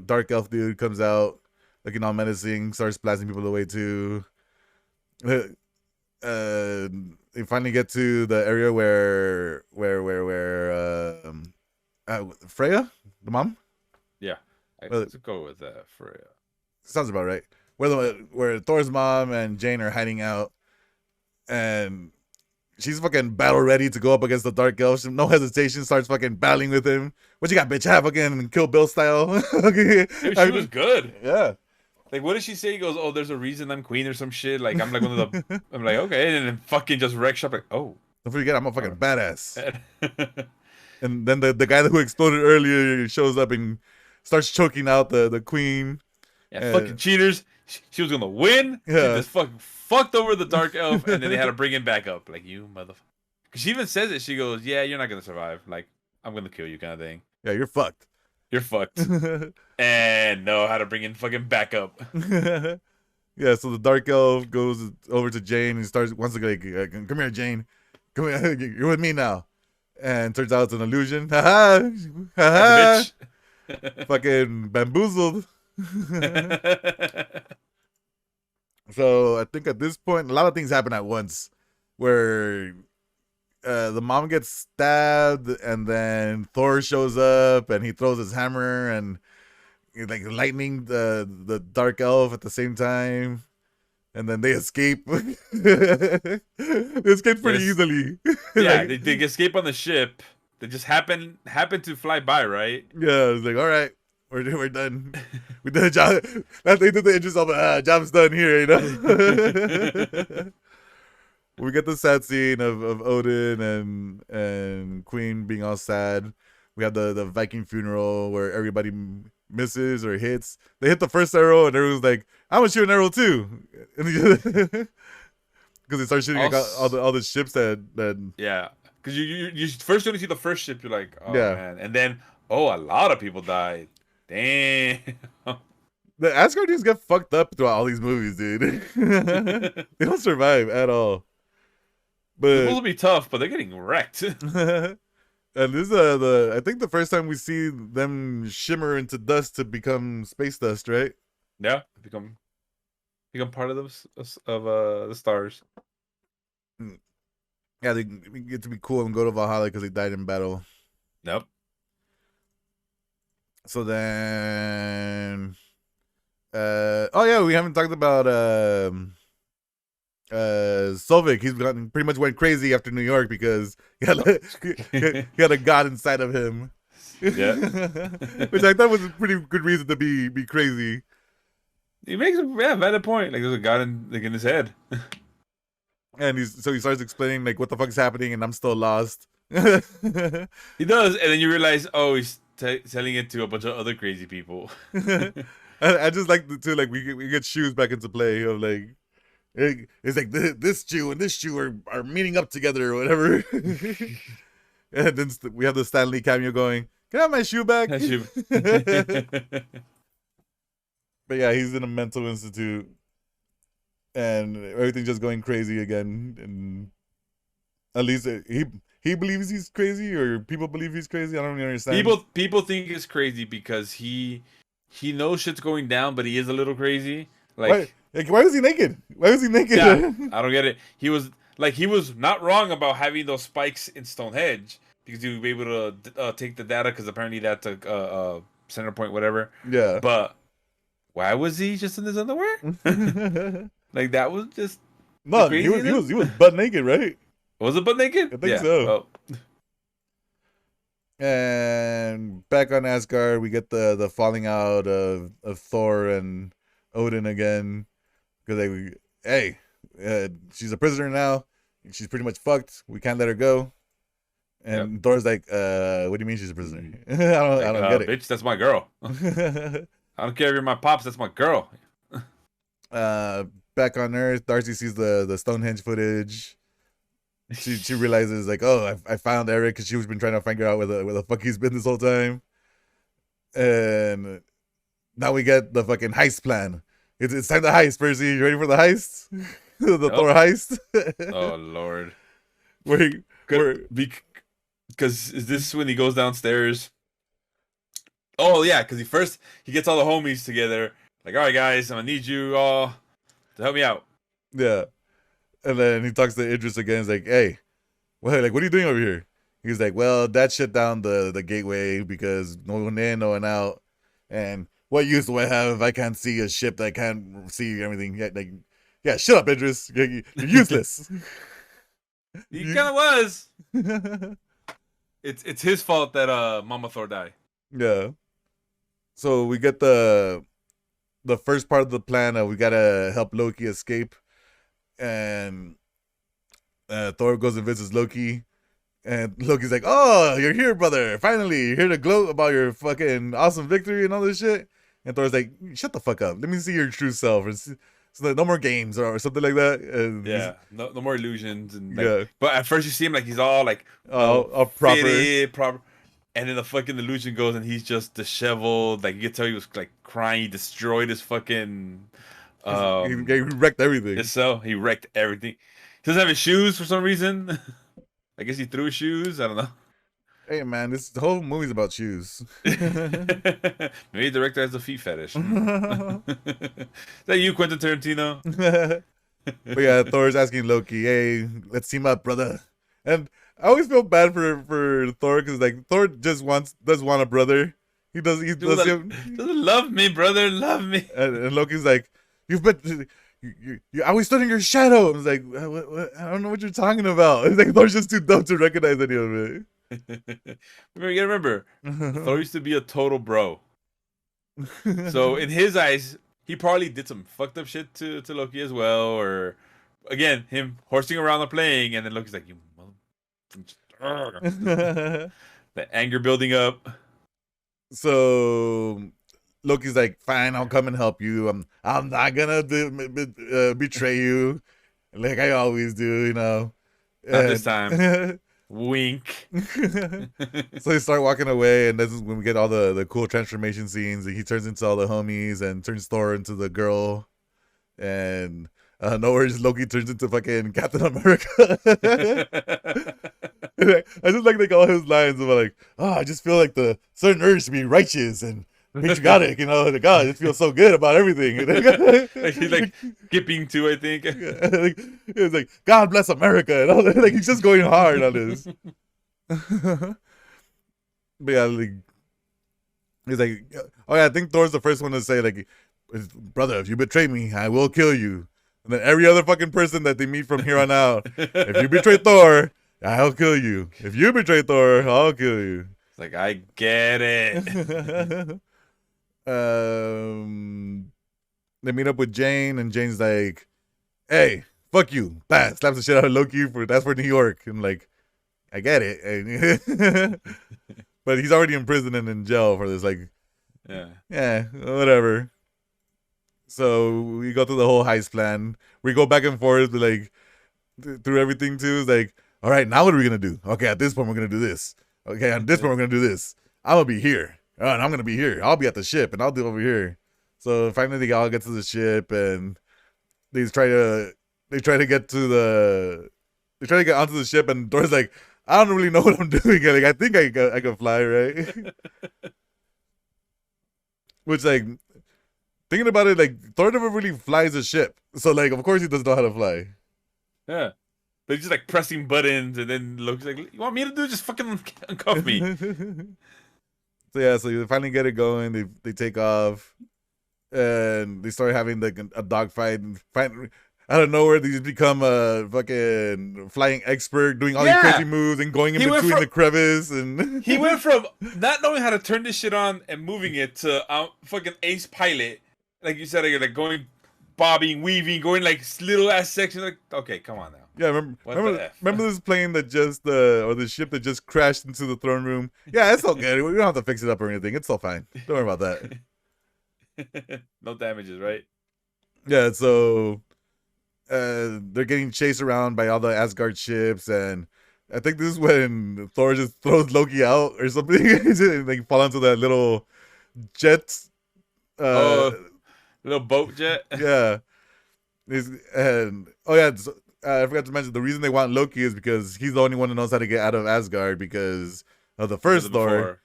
dark elf dude comes out looking all menacing, starts blasting people away too. They finally get to the area where Freya, the mom. Yeah, Well, let's go with that for sounds about right. Where Thor's mom and Jane are hiding out, and she's fucking battle ready to go up against the dark elf. No hesitation, starts fucking battling with him. What you got, bitch? Have fucking Kill Bill style. Okay, Dude, she was good. Yeah. Like, what did she say? He goes, "Oh, there's a reason I'm queen or some shit." Like, I'm like one of the. I'm like, okay, and then fucking just wreck shop. Like, oh, Don't forget, I'm a fucking badass. yeah, And then the guy who exploded earlier shows up and starts choking out the queen. fucking cheaters. She was gonna win. She Yeah. just fucking fucked over the dark elf, and then they had to bring him back up. Like, you motherfucker. She even says it. She goes, "Yeah, you're not gonna survive. Like, I'm gonna kill you," kind of thing. Yeah, you're fucked. You're fucked. And know how to bring in fucking backup. Yeah, so the dark elf goes over to Jane and wants to like, come here, Jane. Come here, you're with me now. And turns out it's an illusion. Ha ha. Bitch. Fucking bamboozled. So I think at this point, a lot of things happen at once, where the mom gets stabbed, and then Thor shows up, and he throws his hammer, and like lightning the dark elf at the same time, and then they escape. They escape pretty easily. Yeah, Like, they escape on the ship. They just happen to fly by, right? yeah, it's like, all right, we're done. We did a job. That they did the interest of job's done here, you know. We get the sad scene of Odin and Queen being all sad. We have the Viking funeral where everybody misses or hits. They hit the first arrow and everyone's like, "I'm gonna shoot an arrow too," because they start shooting like all the ships that yeah. Because you first when you see the first ship, you're like, oh Yeah. man, and then a lot of people died. Damn. the Asgardians get fucked up throughout all these movies, dude. They don't survive at all. It's supposed But to be tough, but they're getting wrecked. and this is I think the first time we see them shimmer into dust to become space dust, right? Yeah, become part of the stars. Yeah, they get to be cool and go to Valhalla because they died in battle. Nope. So then, oh yeah, we haven't talked about Solvik. He's gotten pretty much went crazy after New York because he had a god inside of him. Yeah. Which I thought was a pretty good reason to be crazy. He makes a valid point. Like there's a god in his head. And he starts explaining like what the fuck is happening, and I'm still lost. He does, and then you realize, oh, he's telling it to a bunch of other crazy people. I just like to like we get shoes back into play of like it's like this Jew and this Jew are meeting up together or whatever. And then we have the Stanley cameo going, "Can I have my shoe back?" But yeah, he's in a mental institute, and everything's just going crazy again. And at least he believes he's crazy, or people believe he's crazy. I don't really understand. People think it's crazy because he knows shit's going down, but he is a little crazy. Like why was he naked? Why was he naked? Yeah, I don't get it. He was not wrong about having those spikes in Stonehenge because he would be able to take the data because apparently that's a center point, whatever. Yeah. But why was he just in his underwear? Like that was just no. He was butt naked, right? Was it butt naked? I think so. Well. And back on Asgard, we get the falling out of Thor and Odin again because like, hey, she's a prisoner now. She's pretty much fucked. We can't let her go. Yep. And Thor's like, what do you mean she's a prisoner? I Like, don't get it. bitch, that's my girl. I don't care if you're my pops. That's my girl. uh, back on Earth, Darcy sees the Stonehenge footage. She realizes like, oh, I found Eric because she's been trying to figure out where the fuck he's been this whole time. And now we get the fucking heist plan. It's time to heist, Percy. You ready for the heist? The Thor heist. Oh Lord. where Because is this when he goes downstairs? Oh yeah, because he gets all the homies together. Like, all right, guys, I'm gonna need you all to help me out. Yeah. And then he talks to Idris again. He's like, hey, what are you doing over here? He's like, well, Dad shut down the gateway because no one in, no one out. And what use do I have if I can't see a ship that can't see everything? Yeah, shut up, Idris. You're useless. He kind of was. It's his fault that Mama Thor died. Yeah. So we get the first part of the plan. We gotta help Loki escape, and Thor goes and visits Loki, and Loki's like, "Oh, you're here, brother! Finally, you're here to gloat about your fucking awesome victory and all this shit." And Thor's like, "Shut the fuck up! Let me see your true self." So like, no more games or something like that. And yeah, no more illusions and yeah. But at first you see him like he's all like all proper. And then the fucking illusion goes and he's just disheveled. Like you could tell he was like crying. He destroyed his fucking. He wrecked everything. So he wrecked everything. He doesn't have his shoes for some reason. I guess he threw his shoes. I don't know. Hey man, the whole movie's about shoes. Maybe the director has a feet fetish. Is that you, Quentin Tarantino? But yeah, Thor's asking Loki, "Hey, let's team up, brother." And I always feel bad for Thor because like Thor just does want a brother. He doesn't love me, brother, love me. And Loki's like, "You've been." You always stood in your shadow. I was like, what? I don't know what you're talking about. It's like Thor's just too dumb to recognize any of it. You gotta remember, Thor used to be a total bro. So in his eyes, he probably did some fucked up shit to Loki as well, or again, him horsing around and playing, and then Loki's like, "You mother," the anger building up. So Loki's like, "Fine, I'll come and help you. I'm not gonna betray you, like I always do, you know." Not this time. Wink. So they start walking away, and this is when we get all the cool transformation scenes. He turns into all the homies and turns Thor into the girl, and nowhere Loki turns into fucking Captain America. I just like all his lines about like, "Oh, I just feel like the certain urge to be righteous and patriotic, you know, like, God, it feels so good about everything." He's like skipping too, I think. It's like, "God bless America," and all that. Like he's just going hard on this. But yeah, like, he's like, "Oh yeah, I think Thor's the first one to say like, brother, if you betray me, I will kill you." And then every other fucking person that they meet from here on out, if you betray Thor, I'll kill you. If you betray Thor, I'll kill you. It's like, I get it. They meet up with Jane, and Jane's like, "Hey, fuck you." Bah, slaps the shit out of Loki that's for New York. And like, I get it. But he's already in prison and in jail for this. Like, yeah, whatever. So we go through the whole heist plan. We go back and forth, like, through everything too. It's like, all right, now what are we gonna do? Okay, at this point we're gonna do this. Okay, at this point we're gonna do this. I'm gonna be here. All right, I'm gonna be here. I'll be at the ship, and I'll do over here. So finally, they all get to the ship, and they try to get onto the ship, and Thor's like, "I don't really know what I'm doing. Like, I think I can fly, right?" Which, like, thinking about it, like, Thor never really flies a ship, so like, of course he doesn't know how to fly. Yeah, they're just like pressing buttons, and then Loki's like, "You want me to do? Just fucking uncuff me." So yeah, so you finally get it going. They take off, and they start having like a dogfight. Out of nowhere, they just become a fucking flying expert, doing all these crazy moves and going in between the crevice. And he went from not knowing how to turn this shit on and moving it to fucking ace pilot. like you said, you're like going, bobbing, weaving, going like little ass sections. Like, okay, come on now. Yeah, What the F? remember this plane that just or the ship that just crashed into the throne room? Yeah, it's all good. We don't have to fix it up or anything. It's all fine. Don't worry about that. No damages, right? Yeah, so they're getting chased around by all the Asgard ships, and I think this is when Thor just throws Loki out or something. And they fall into that little jet. Little boat jet. Yeah. And oh yeah, I forgot to mention the reason they want Loki is because he's the only one who knows how to get out of Asgard because of the first Thor.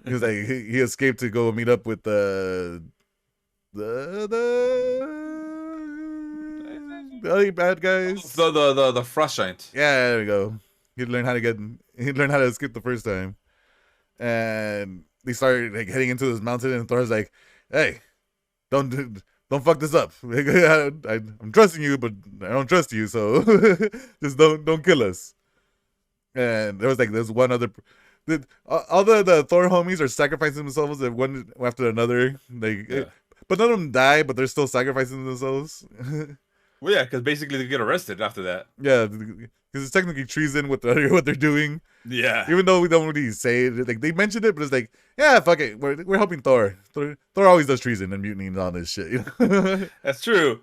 He was like he escaped to go meet up with the other bad guys. The Frost Giant. Yeah, there we go. He'd learn how to escape the first time. And they started like heading into this mountain, and Thor's like, "Hey, don't fuck this up. I'm trusting you, but I don't trust you. So just don't kill us." And there was like this one other. All the Thor homies are sacrificing themselves one after another. But none of them die, but they're still sacrificing themselves. Well, yeah, because basically they get arrested after that. Yeah, because it's technically treason what they're doing. Yeah. Even though we don't really say it, like they mentioned it, but it's like, yeah, fuck it, we're helping Thor. Thor always does treason and mutiny and all this shit. You know? That's true.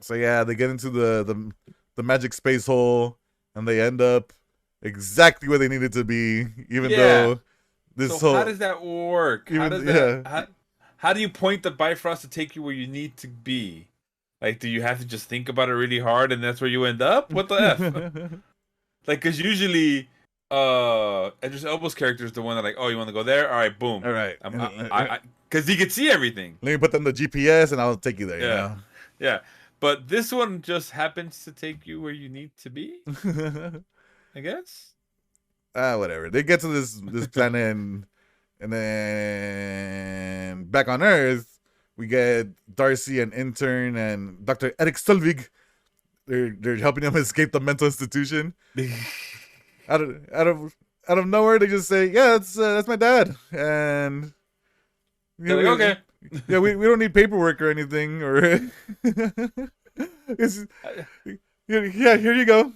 So yeah, they get into the magic space hole, and they end up exactly where they needed to be. Even though this whole, how does that work? How do you point the Bifrost to take you where you need to be? Like, do you have to just think about it really hard and that's where you end up? What the F? Like, because usually, Idris Elba's character is the one that like, oh, you want to go there? All right, boom. All right. Because he could see everything. Let me put them the GPS and I'll take you there. Yeah. You know? Yeah. But this one just happens to take you where you need to be, I guess. Whatever. They get to this planet and then back on Earth, we get Darcy and Intern and Dr. Eric Selvig. They're helping him escape the mental institution. out of nowhere, they just say, "Yeah, that's my dad," and like, okay. Yeah, we don't need paperwork or anything, or yeah, here you go.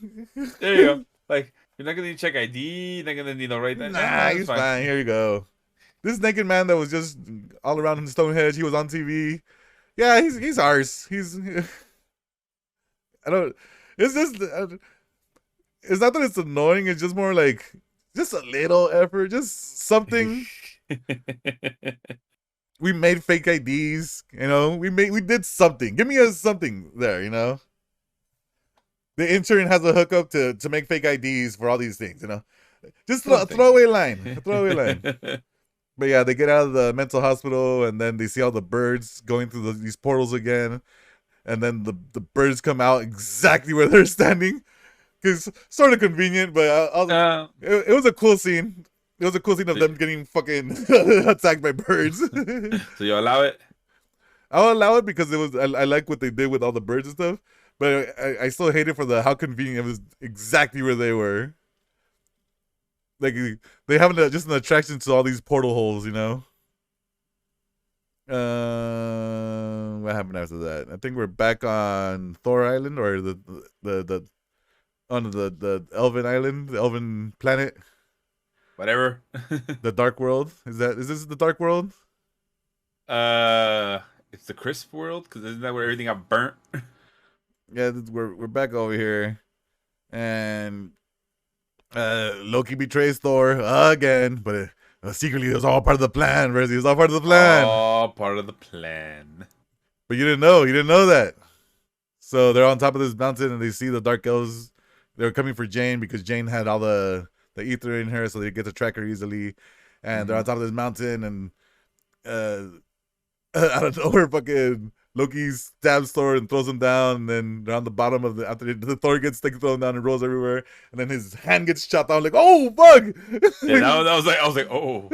There you go. Like, you're not gonna need to check ID. You're not gonna need to write that. Nah, he's fine. Here you go. This naked man that was just all around in Stonehenge, he was on TV. Yeah, he's ours. I don't. It's just. It's not that it's annoying. It's just more like just a little effort, just something. We made fake IDs, you know. We did something. Give me something there, you know. The intern has a hookup to make fake IDs for all these things, you know. Just a throwaway line. But yeah, they get out of the mental hospital, and then they see all the birds going through these portals again, and then the birds come out exactly where they're standing. It's sort of convenient, but it was a cool scene. It was a cool scene of them getting fucking attacked by birds. So you allow it? I'll allow it because I like what they did with all the birds and stuff, but I still hate it for how convenient it was exactly where they were. Like they have just an attraction to all these portal holes, you know. What happened after that? I think we're back on Thor Island or the Elven Island, the Elven planet. Whatever. The Dark World. Is this the Dark World? It's the Crisp World, because isn't that where everything got burnt? Yeah, we're back over here, and Loki betrays Thor again, but secretly it was all part of the plan. Verzi, it was all part of the plan. All part of the plan. But you didn't know that. So they're on top of this mountain, and they see the Dark Elves. They're coming for Jane because Jane had all the ether in her, so they get to track her easily. And they're on top of this mountain, and out of nowhere, fucking Loki stabs Thor and throws him down. And then they're on the bottom of after the Thor gets thrown down and rolls everywhere. And then his hand gets chopped down. Like, oh fuck! Yeah, I was like, oh.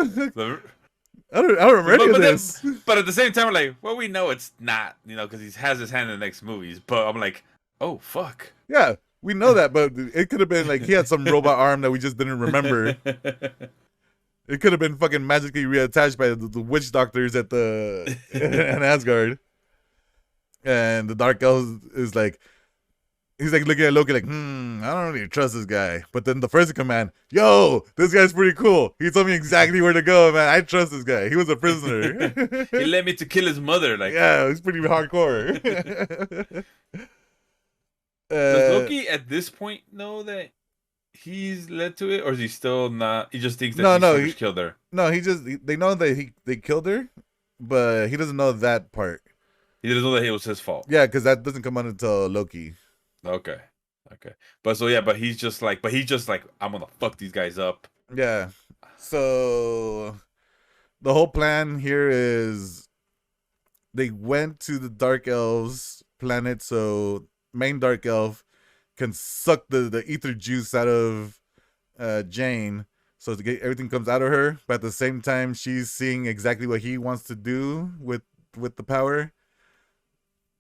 I don't remember any of this. But at the same time, we're like, well, we know it's not, you know, because he has his hand in the next movies. But I'm like, oh fuck. Yeah. We know that, but it could have been like he had some robot arm that we just didn't remember. It could have been fucking magically reattached by the witch doctors at the in Asgard. And the Dark Elves is like, he's like looking at Loki like, I don't really trust this guy. But then the first in command, yo, this guy's pretty cool. He told me exactly where to go, man. I trust this guy. He was a prisoner. He led me to kill his mother. Like, yeah, he's pretty hardcore. does Loki at this point know that he's led to it, or is he still not? He just thinks that he killed her. No, they know that they killed her, but he doesn't know that part. He doesn't know that it was his fault. Yeah, because that doesn't come out until Loki. Okay. But he's just like, I'm gonna fuck these guys up. Yeah. So the whole plan here is they went to the Dark Elves planet, so main Dark Elf can suck the ether juice out of Jane, so to get everything comes out of her, but at the same time she's seeing exactly what he wants to do with the power.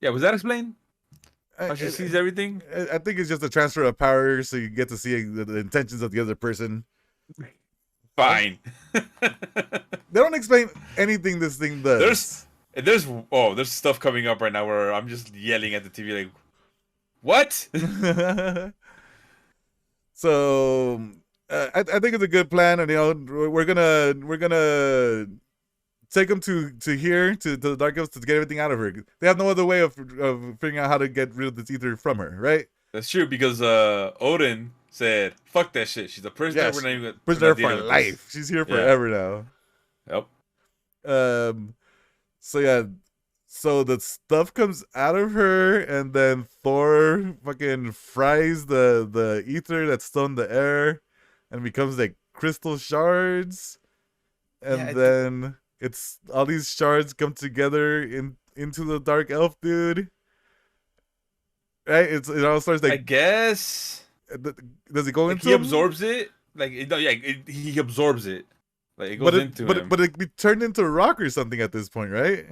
Yeah, was that explained? How she sees everything? I think it's just a transfer of power, so you get to see the intentions of the other person. Fine. They don't explain anything this thing does. There's stuff coming up right now where I'm just yelling at the TV like, what? So I think it's a good plan, and we're gonna take them to here to the Dark Elves to get everything out of her. They have no other way of figuring out how to get rid of this ether from her, right? That's true, because Odin said, "Fuck that shit. She's a prisoner. Yeah, we're not even prisoner for life. She's here forever now." Yep. So yeah. So the stuff comes out of her, and then Thor fucking fries the ether that's still in the air, and becomes like crystal shards, and then it's all these shards come together into the Dark Elf dude. Right? It all starts like, I guess. Does it go into? He absorbs it. He absorbs it. Like it goes into him. But it turned into a rock or something at this point, right?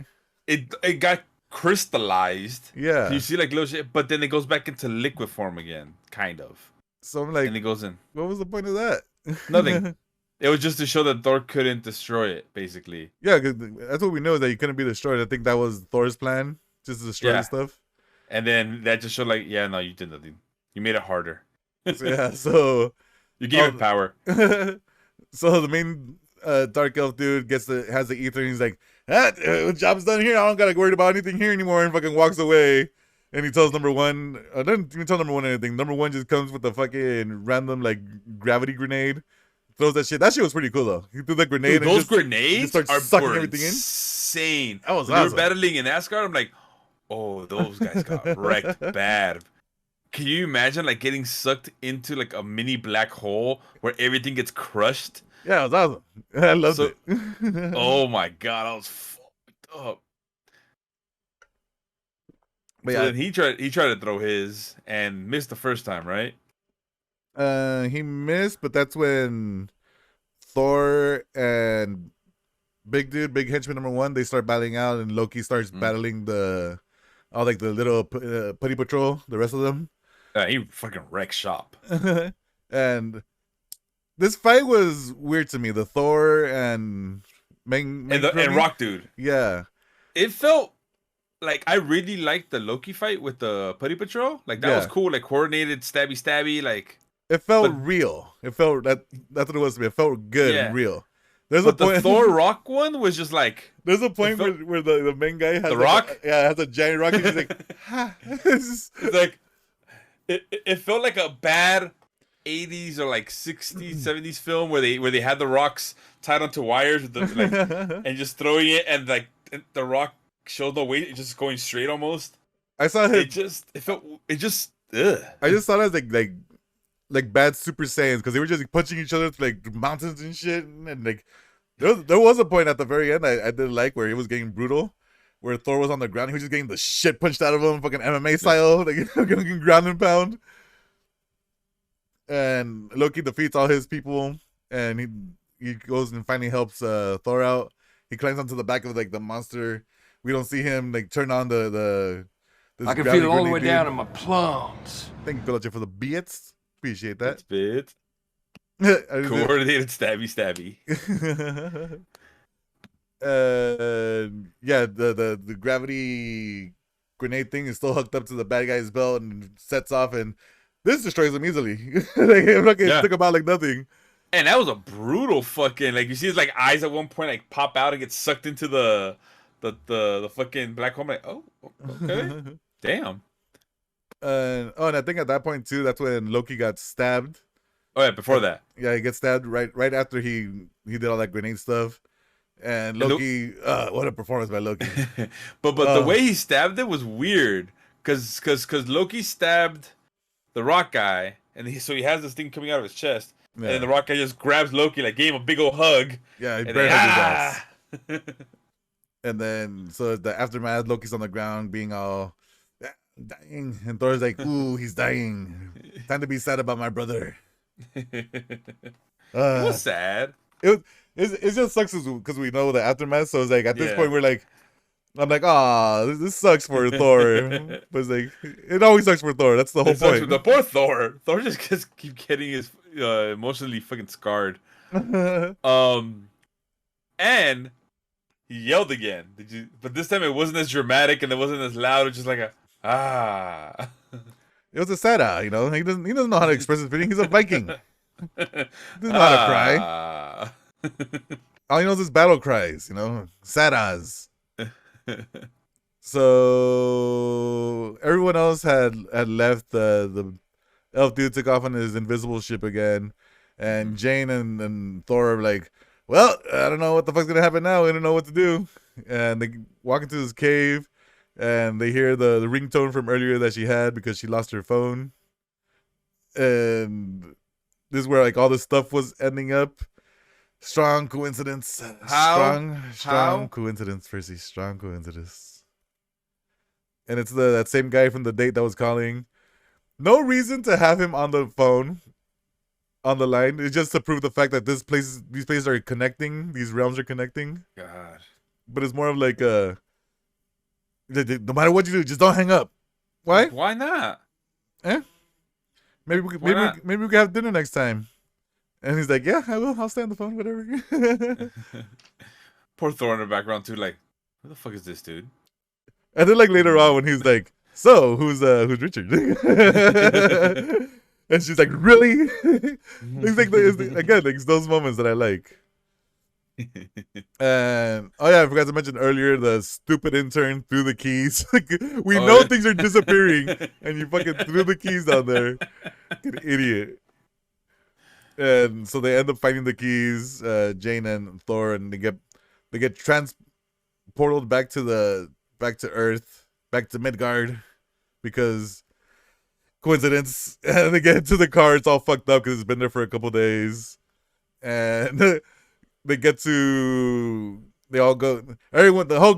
It got crystallized. Yeah. You see like little shit, but then it goes back into liquid form again, kind of. So I'm like, and it goes in. What was the point of that? Nothing. It was just to show that Thor couldn't destroy it, basically. Yeah, cause that's what we know, is that he couldn't be destroyed. I think that was Thor's plan, just to destroy the stuff. And then that just showed like, yeah, no, you did nothing. You made it harder. So you gave it power. So the main Dark Elf dude has the ether, and he's like, job's done here. I don't gotta worry about anything here anymore, and fucking walks away. And he tells number one, doesn't even tell number one anything. Number one just comes with a fucking random like gravity grenade. Throws that shit. That shit was pretty cool though. He threw the grenade. Dude, those grenades starts sucking everything insane. That was when awesome. They were battling in Asgard. I'm like, oh, those guys got wrecked bad. Can you imagine like getting sucked into like a mini black hole where everything gets crushed? Yeah, it was awesome. I loved it. Oh my god, I was fucked up. But so then he tried to throw his and missed the first time, right? He missed, but that's when Thor and big henchman number one, they start battling out, and Loki starts battling the little putty patrol, the rest of them. He fucking wrecked shop. And this fight was weird to me. The Thor and and Rock dude. Yeah, it felt like I really liked the Loki fight with the putty patrol. Like that was cool. Like coordinated, stabby. Like it felt real. It felt that's what it was to me. It felt good and real. There's a point. The Thor Rock one was just like. There's a point where the main guy has the Rock. Has a giant rock. And he's like, ha. It's like it felt like a bad 80s or like 60s 70s film where they had the rocks tied onto wires with the, and just throwing it, and like the rock showed no weight, just going straight almost. I saw it. I just saw it as like bad Super Saiyans, because they were just punching each other through like mountains and shit, and like there was a point at the very end I did like where it was getting brutal, where Thor was on the ground, he was just getting the shit punched out of him, fucking MMA style, like fucking ground and pound. And Loki defeats all his people, and he goes and finally helps Thor out. He climbs onto the back of like the monster. We don't see him like turn on the I can feel it all the way down in my plums. Thank you, Piloche, for the bits. Appreciate that. Bit. Coordinated stabby. Yeah, the gravity grenade thing is still hooked up to the bad guy's belt and sets off, and this destroys him easily. Like it Yeah. took him out like nothing. And that was a brutal fucking, like, you see his like eyes at one point like pop out and get sucked into the fucking black hole. I'm like, oh, okay, damn. And I think at that point too, that's when Loki got stabbed. Oh yeah, before that. Yeah, he gets stabbed right after he did all that grenade stuff. And And Loki, what a performance by Loki. but the way he stabbed it was weird, cause Loki stabbed the Rock guy, and so he has this thing coming out of his chest, Yeah. and then the Rock guy just grabs Loki, like gave him a big old hug. Yeah, he and bare then, hugged his ass. And then so the aftermath, Loki's on the ground being all dying, and Thor's like, "Ooh, he's dying. Time to be sad about my brother." It was sad. It just sucks because we know the aftermath. So it's like at this Yeah. point we're like, I'm like, this sucks for Thor. But it's like it always sucks for Thor. That's the whole point. The poor Thor. Thor just keep getting his emotionally fucking scarred. And he yelled again. Did you? But this time it wasn't as dramatic and it wasn't as loud. It was just like a ah. It was a sad, He doesn't know how to express his feeling. He's a Viking. He doesn't know how to cry. All he knows is battle cries. Sad. So everyone else had left. The elf dude took off on his invisible ship again, and Jane and Thor are like, well, I don't know what the fuck's gonna happen now. We don't know what to do. And they walk into this cave, and they hear the ringtone from earlier that she had because she lost her phone. And this is where like all this stuff was ending up. Strong coincidence. Strong coincidence, Percy. Strong coincidence. And it's that same guy from the date that was calling. No reason to have him on the phone, on the line. It's just to prove the fact that these places are connecting. These realms are connecting. God. But it's more of like no matter what you do, just don't hang up. Why? Why not? Maybe we can have dinner next time. And he's like, yeah, I will. I'll stay on the phone, whatever. Poor Thor in the background too, like, who the fuck is this dude? And then like later on when he's like, so who's Richard? And she's like, really? It's like again, like those moments that I like. And I forgot to mention earlier the stupid intern threw the keys. We know things are disappearing, and you fucking threw the keys down there. Fucking idiot. And so they end up finding the keys, Jane and Thor, and they get transported back to Earth, back to Midgard, because coincidence. And they get to the car, it's all fucked up because it's been there for a couple days, and they all go. Everyone, the whole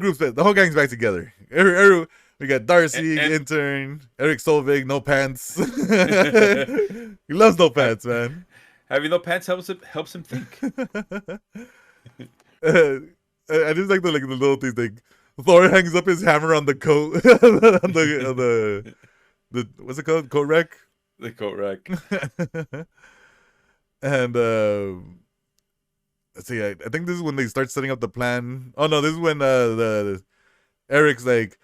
gang's back together. We got Darcy, intern, Eric Solvig, no pants. He loves no pants, man. Having no pants helps him think. I just like the little things. Like Thor hangs up his hammer on the coat, on the what's it called? Coat rack. The coat rack. And let's see. I think this is when they start setting up the plan. Oh no, this is when the Eric's like,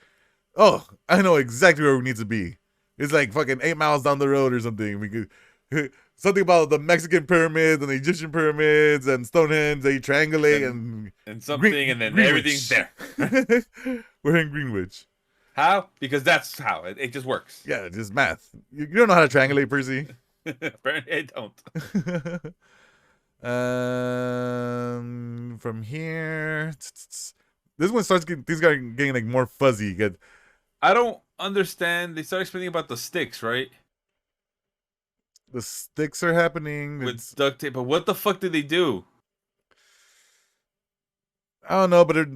oh, I know exactly where we need to be. It's like fucking 8 miles down the road or something. We could. Something about the Mexican pyramids and the Egyptian pyramids and Stonehenge. They triangulate and something, and then everything's there. We're in Greenwich. How? Because that's how it just works. Yeah, just math. You don't know how to triangulate, Percy. Apparently, I don't. From here, this one starts getting things are getting like more fuzzy. I don't understand. They start explaining about the sticks, right? The sticks are happening with duct tape, but what the fuck did they do? I don't know, but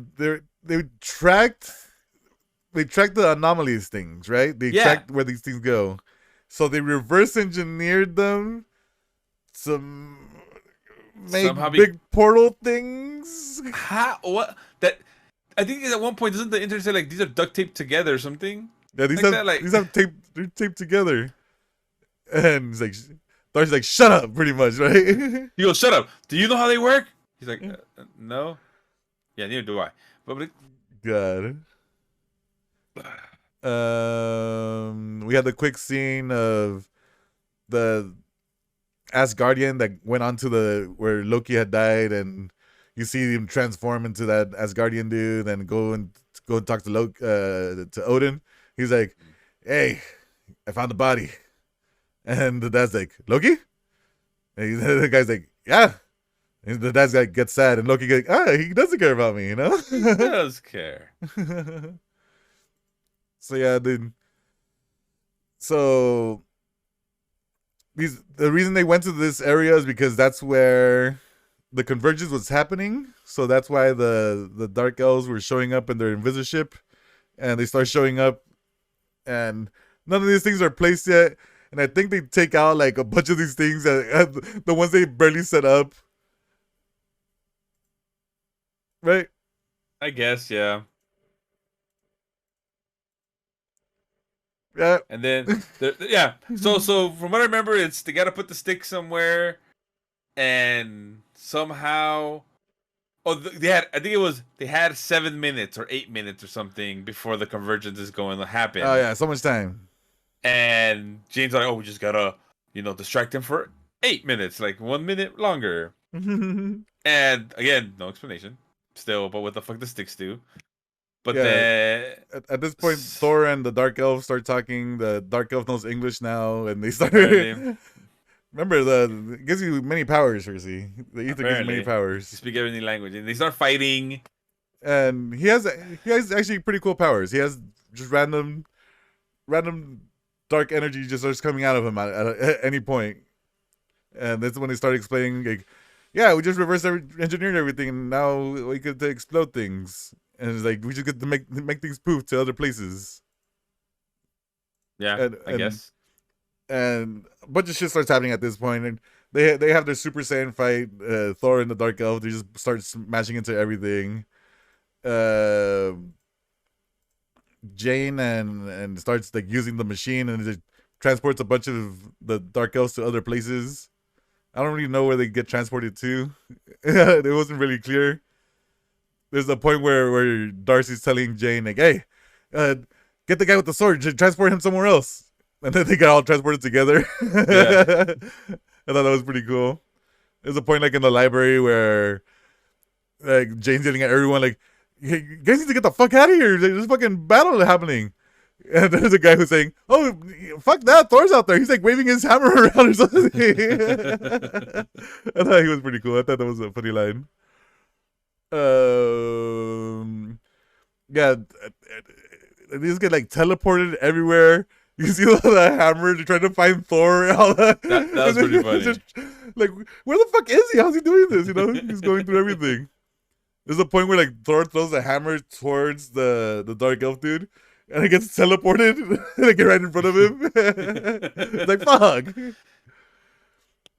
they tracked the anomalies things, right? They tracked where these things go, so they reverse engineered them to make big portal things. How? What? That? I think at one point doesn't the internet say like these are duct taped together or something? Yeah, these have taped together. And it's like, Thor's like, shut up, pretty much, right? He goes, "Shut up. Do you know how they work?" He's like, "No." Yeah, neither do I. But God. We had the quick scene of the Asgardian that went on to where Loki had died, and you see him transform into that Asgardian dude, and go and talk to to Odin. He's like, "Hey, I found the body," and the dad's like, "Loki?" And the guy's like, "Yeah." And the dad's like gets sad, and Loki goes, he doesn't care about me, you know? he does care. So yeah, dude. So the reason they went to this area is because that's where the convergence was happening. So that's why the dark elves were showing up in their invisiship, and they start showing up, and none of these things are placed yet. And I think they take out like a bunch of these things that the ones they barely set up, right? I guess, yeah. Yeah. And then, yeah. So from what I remember, it's they got to put the stick somewhere, and somehow, they had. I think they had 7 minutes or 8 minutes or something before the convergence is going to happen. Oh yeah, so much time. And Jane's like, "Oh, we just gotta, distract him for 8 minutes, like 1 minute longer." And again, no explanation. Still, but what the fuck the sticks do? But then at this point, Thor and the Dark Elf start talking. The Dark Elf knows English now, and they start. Remember, it gives you many powers, Percy. The ether gives you many powers. You speak every language, and they start fighting. And he has actually pretty cool powers. He has just random dark energy just starts coming out of him at any point. And that's when they start explaining, like, yeah, we just reverse engineered everything, and now we get to explode things. And it's like, we just get to make things poof to other places. Yeah, I guess. And a bunch of shit starts happening at this point, and they have their Super Saiyan fight. Thor and the Dark Elf, they just start smashing into everything. Jane and starts like using the machine, and it transports a bunch of the Dark Elves to other places. I don't really know where they get transported to. It wasn't really clear. There's a point where Darcy's telling Jane, like, "Hey, get the guy with the sword, transport him somewhere else." And then they got all transported together. Yeah. I thought that was pretty cool. There's a point like in the library where like Jane's yelling at everyone, like, "Hey, you guys need to get the fuck out of here. There's a fucking battle happening." And there's a guy who's saying, "Oh, fuck that, Thor's out there. He's like waving his hammer around or something." I thought he was pretty cool. I thought that was a funny line. Yeah, these get like teleported everywhere. You see the hammer trying to find Thor. That was pretty funny. Just, like, where the fuck is he? How's he doing this? He's going through everything. There's a point where like Thor throws a hammer towards the Dark Elf dude, and it gets teleported, and it gets right in front of him. It's like, fuck.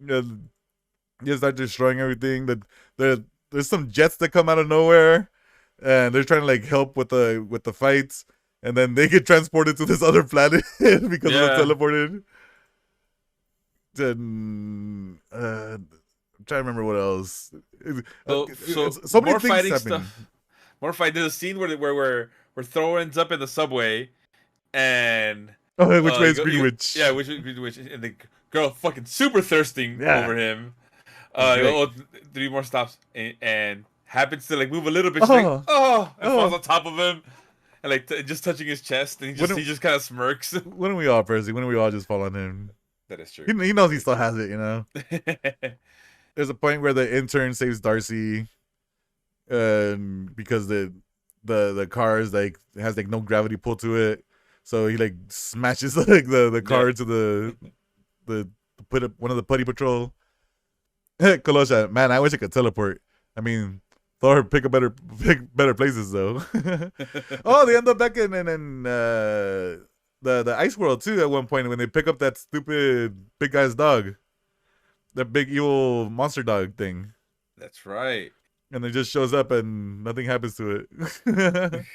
And you start destroying everything. There's some jets that come out of nowhere, and they're trying to like help with the fights, and then they get transported to this other planet because they're teleported. Then I'm trying to remember what else. So many more things fighting happening. Stuff. More fight. There's a scene where Thor ends up in the subway, and which way is Greenwich? Yeah, which Greenwich, and the girl fucking super thirsting over him. 3 more stops, and happens to like move a little bit. She's like, and falls on top of him, and like just touching his chest, and he just kind of smirks. When are we all, Percy? When are we all just fall on him? That is true. He knows he still has it, There's a point where the intern saves Darcy, because the car is like has like no gravity pull to it, so he like smashes like the car to the one of the putty patrol. Kolosha, man, I wish I could teleport. I mean, Thor pick better places though. They end up back in the ice world too at one point when they pick up that stupid big guy's dog, that big evil monster dog thing. That's right. And it just shows up and nothing happens to it.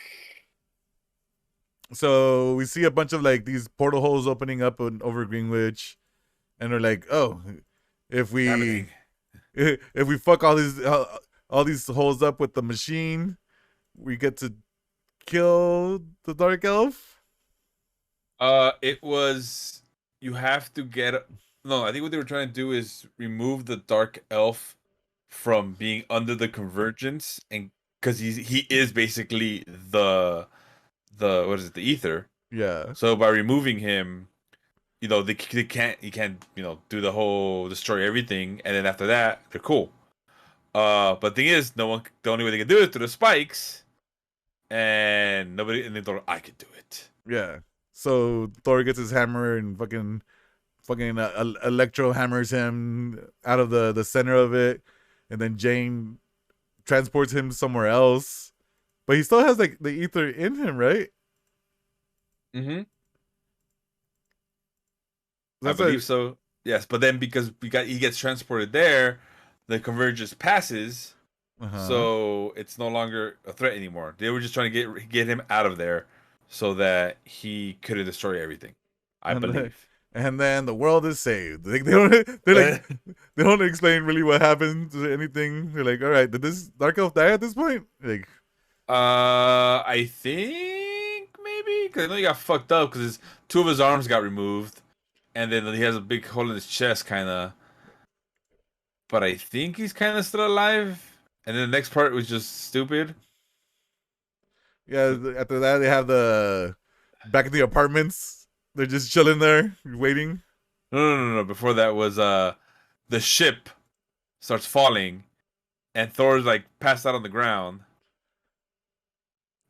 So we see a bunch of like these portal holes opening up over Greenwich, and they're like, oh, if we Happening. if we fuck all these holes up with the machine, we get to kill the dark elf. It was you have to get no. I think what they were trying to do is remove the dark elf from being under the convergence, and because he is basically the what is it, the ether. Yeah, So by removing him, they can't he can't do the whole destroy everything, and then after that they're cool. But the thing is, the only way they can do it is through the spikes, and nobody and they thought I could do it. yeah. So Thor gets his hammer and fucking electro hammers him out of the center of it, and then Jane transports him somewhere else. But he still has like the ether in him, right? Mm-hmm. I That's believe a so. Yes, but then because he gets transported there, the convergence passes, uh-huh. so it's no longer a threat anymore. They were just trying to get him out of there so that he couldn't destroy everything. I And then, believe. and then the world is saved. They don't they're like they don't explain really what happened to anything. They're like, all right, did this dark elf die at this point? Like, I think maybe because I know he got fucked up because two of his arms got removed, and then he has a big hole in his chest, kind of. But I think he's kind of still alive. And then the next part was just stupid. yeah. After that, they have the back at the apartments. They're just chilling there, waiting. No. Before that was the ship starts falling, and Thor's like passed out on the ground.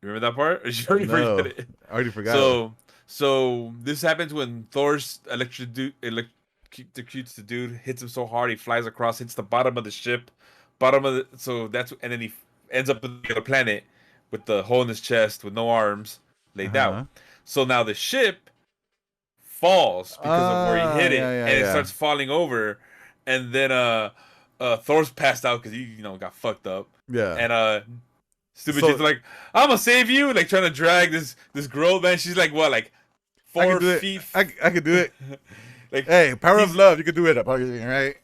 You remember that part? Or you already forget No, it? I already forgot. So this happens when Thor's electrocutes the dude, hits him so hard he flies across, hits the bottom of the ship, so that's and then he ends up on the other planet with the hole in his chest with no arms, Uh laid out. huh. So now the ship falls because of where he Ah, hit yeah, it, yeah, and it yeah, starts falling over, and then Thor's passed out because he got fucked up, yeah. and stupid shit's So like, I'm gonna save you, like trying to drag this girl, man. She's like what, like I can four do it. feet, I can do it. like Hey, power of he's love. You can do it. Right?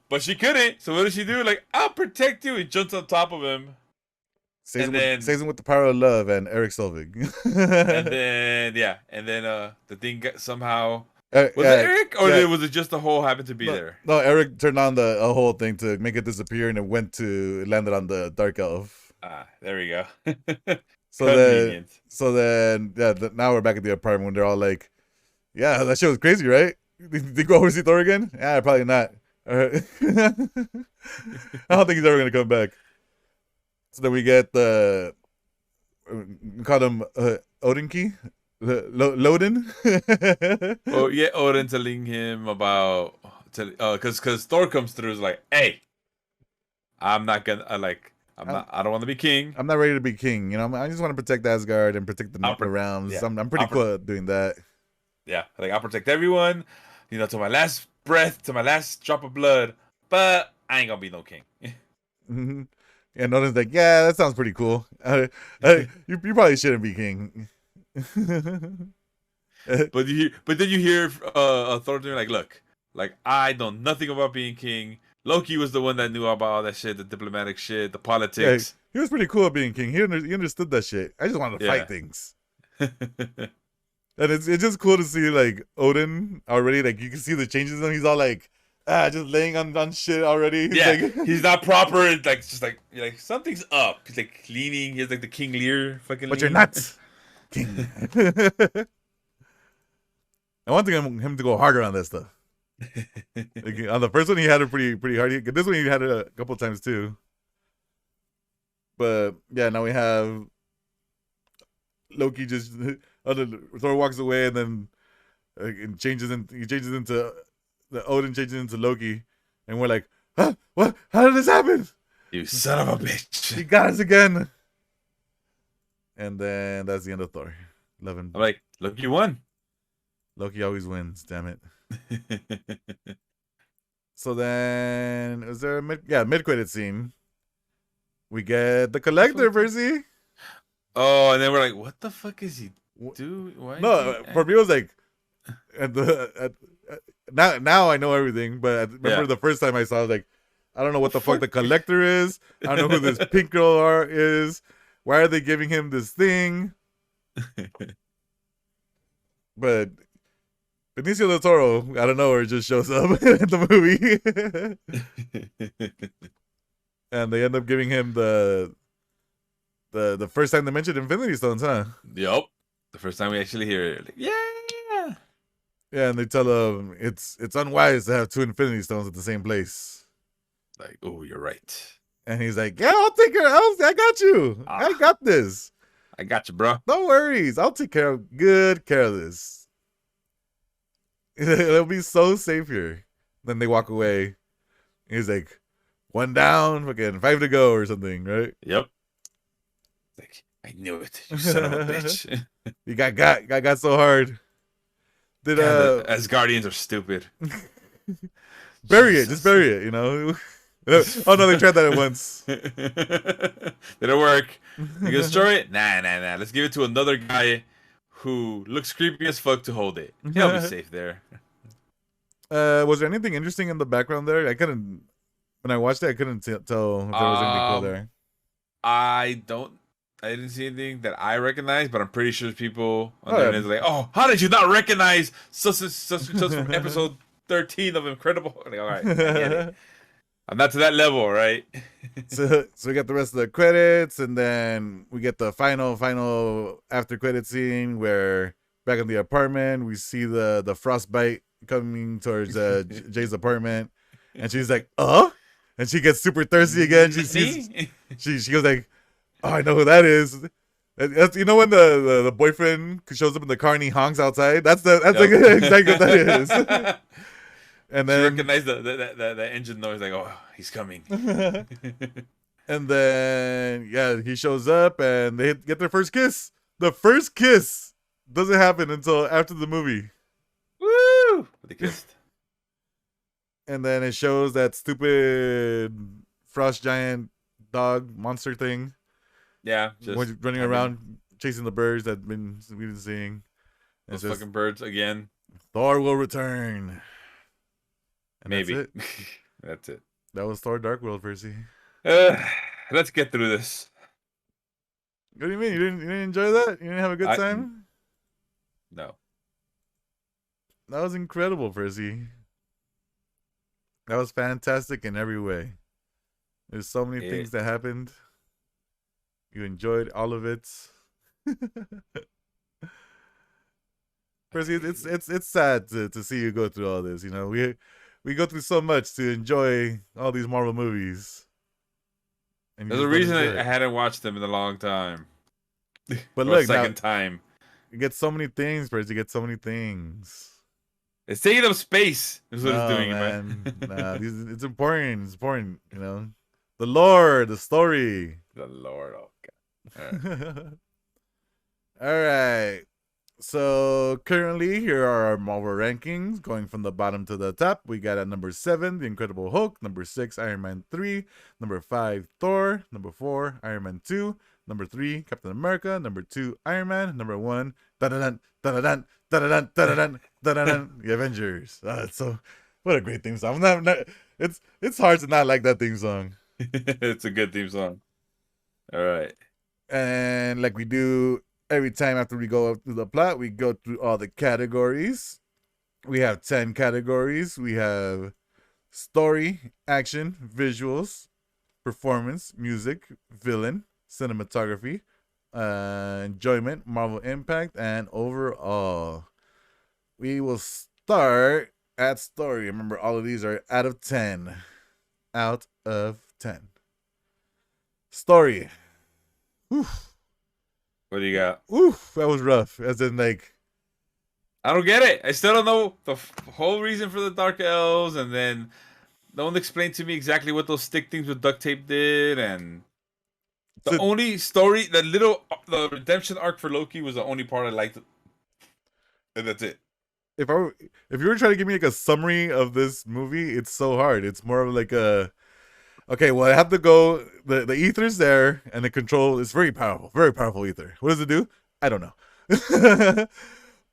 but she couldn't. So what does she do? Like, I'll protect you. He jumps on top of him, and then Saves him with the power of love and Eric Selvig. yeah, and then the thing got somehow. Was it Yeah, Eric, or yeah. was it just the hole happened to be No, there? no, Eric turned on the a whole thing to make it disappear, and it landed on the dark elf. Ah, there we go. So then, Convenient. yeah. Now we're back at the apartment when they're all like, "Yeah, that shit was crazy, right? Did you go over to see Thor again? Yeah, probably not. I don't think he's ever gonna come back." So then we get we call him Odinky, Loden. Oh yeah, Odin telling him about because Thor comes through is like, hey, I'm not gonna I'm, I don't want to be king. I'm not ready to be king. You know, I just want to protect Asgard and protect the realms. Yeah, I'm pretty cool at doing that. yeah, like I'll protect everyone, to my last breath, to my last drop of blood. But I ain't gonna be no king. Mm-hmm. And Odin's like, yeah, that sounds pretty cool. You probably shouldn't be king. But then you hear Thor doing like, look, like I know nothing about being king. Loki was the one that knew about all that shit, the diplomatic shit, the Yeah, politics. he was pretty cool at being king. He understood that shit. I just wanted to Yeah. fight things. And it's just cool to see like Odin already. Like you can see the changes in him. He's all like, just laying on shit already. He's Yeah, like, he's not proper. It's like just like you're like something's up. He's like leaning. He's like the King Lear fucking. but you're lean. not king. I want him to go harder on that stuff. Like, on the first one, he had it pretty hard. This one, he had it a couple times too. But yeah, now we have Loki just Thor walks away and then he changes into the Odin changes into Loki, and we're like, huh? What? How did this happen? You son of a He bitch. got us again. And then that's the end of Thor. 11. I'm like, look, you won. Loki always wins. Damn it. So then, is there a mid credit scene? We get the collector, Percy. Oh, and then we're like, what the fuck is he doing? Why? No, for me it was like, at the now I know everything, but I remember the first time I saw it, like, I don't know what the fuck the collector is. I don't know who this pink girl is. Why are they giving him this thing? But Benicio del Toro, out of nowhere, just shows up in the movie. And they end up giving him the first time they mentioned Infinity Stones, huh? Yep. The first time we actually hear it. Like, yeah. Yeah, and they tell him it's unwise to have 2 Infinity Stones at the same place. Like, oh, you're right. And he's like, yeah, I'll take care. I got you. I got this. I got you, bro. No worries. I'll take good care of this. It'll be so safe here. Then they walk away. He's like, 1 down, fucking 5 to go or something, right? Yep. Like, I knew it, you son of a bitch. You got so hard. Did the Asgardians are stupid. Bury it, just bury it, you know. Oh no, they tried that at once. Did it work? You destroy it? Nah. Let's give it to another guy who looks creepy as fuck to hold it. He'll be safe there. Was there anything interesting in the background there? When I watched it, I couldn't tell if there was anything cool there. I didn't see anything that I recognize, but I'm pretty sure people on the internet are like, oh, how did you not recognize such from episode 13 of Incredible? Like, all right, I get it. I'm not to that level, right? so we got the rest of the credits, and then we get the final after credit scene where back in the apartment we see the frostbite coming towards Jay's apartment, and she's like, and she gets super thirsty again. She goes like, oh, I know who that is. That's, you know, when the boyfriend shows up in the car and he honks outside. That's like exactly what that is. And then she recognized the engine noise, like, oh, he's coming. And then he shows up and they get their first kiss. The first kiss doesn't happen until after the movie. Woo! They kissed. And then it shows that stupid frost giant dog monster thing. Yeah, just running around chasing the birds that we've been seeing. Those fucking birds again. Thor will return. And maybe. That's it. That's it. That was Thor Dark World, Percy. Let's get through this. What do you mean? You didn't enjoy that? You didn't have a good time? No. That was incredible, Percy. That was fantastic in every way. There's so many things that happened. You enjoyed all of it. Percy, it's sad to see you go through all this. You know, we go through so much to enjoy all these Marvel movies. And there's a reason I hadn't watched them in a long time. But look, second time. You get so many things, Percy. You get so many things. It's taking up space. Is what it's doing, man. It's important. It's important. You know, the lore, the story. The lore. Okay. All right. So currently, here are our Marvel rankings going from the bottom to the top. We got at number 7, The Incredible Hulk. Number 6, Iron Man 3. Number 5, Thor. Number 4, Iron Man 2. Number 3, Captain America. Number 2, Iron Man. Number 1, The Avengers. So what a great theme song. It's hard to not like that theme song. It's a good theme song. All right. And like we do every time after we go through the plot, we go through all the categories. We have 10 categories. We have story, action, visuals, performance, music, villain, cinematography, enjoyment, Marvel impact, and overall. We will start at story. Remember, all of these are out of 10. Out of 10. Story. Oof. What do you got? Oof, that was rough. As in, like, I don't get it. I still don't know the whole reason for the Dark Elves, and then no one explained to me exactly what those stick things with duct tape did, and the only story, the redemption arc for Loki was the only part I liked, and that's it. If you were trying to give me like a summary of this movie, it's so hard. It's more of like a, okay, well, I have to go, the ether's there, and the control is very powerful ether. What does it do? I don't know.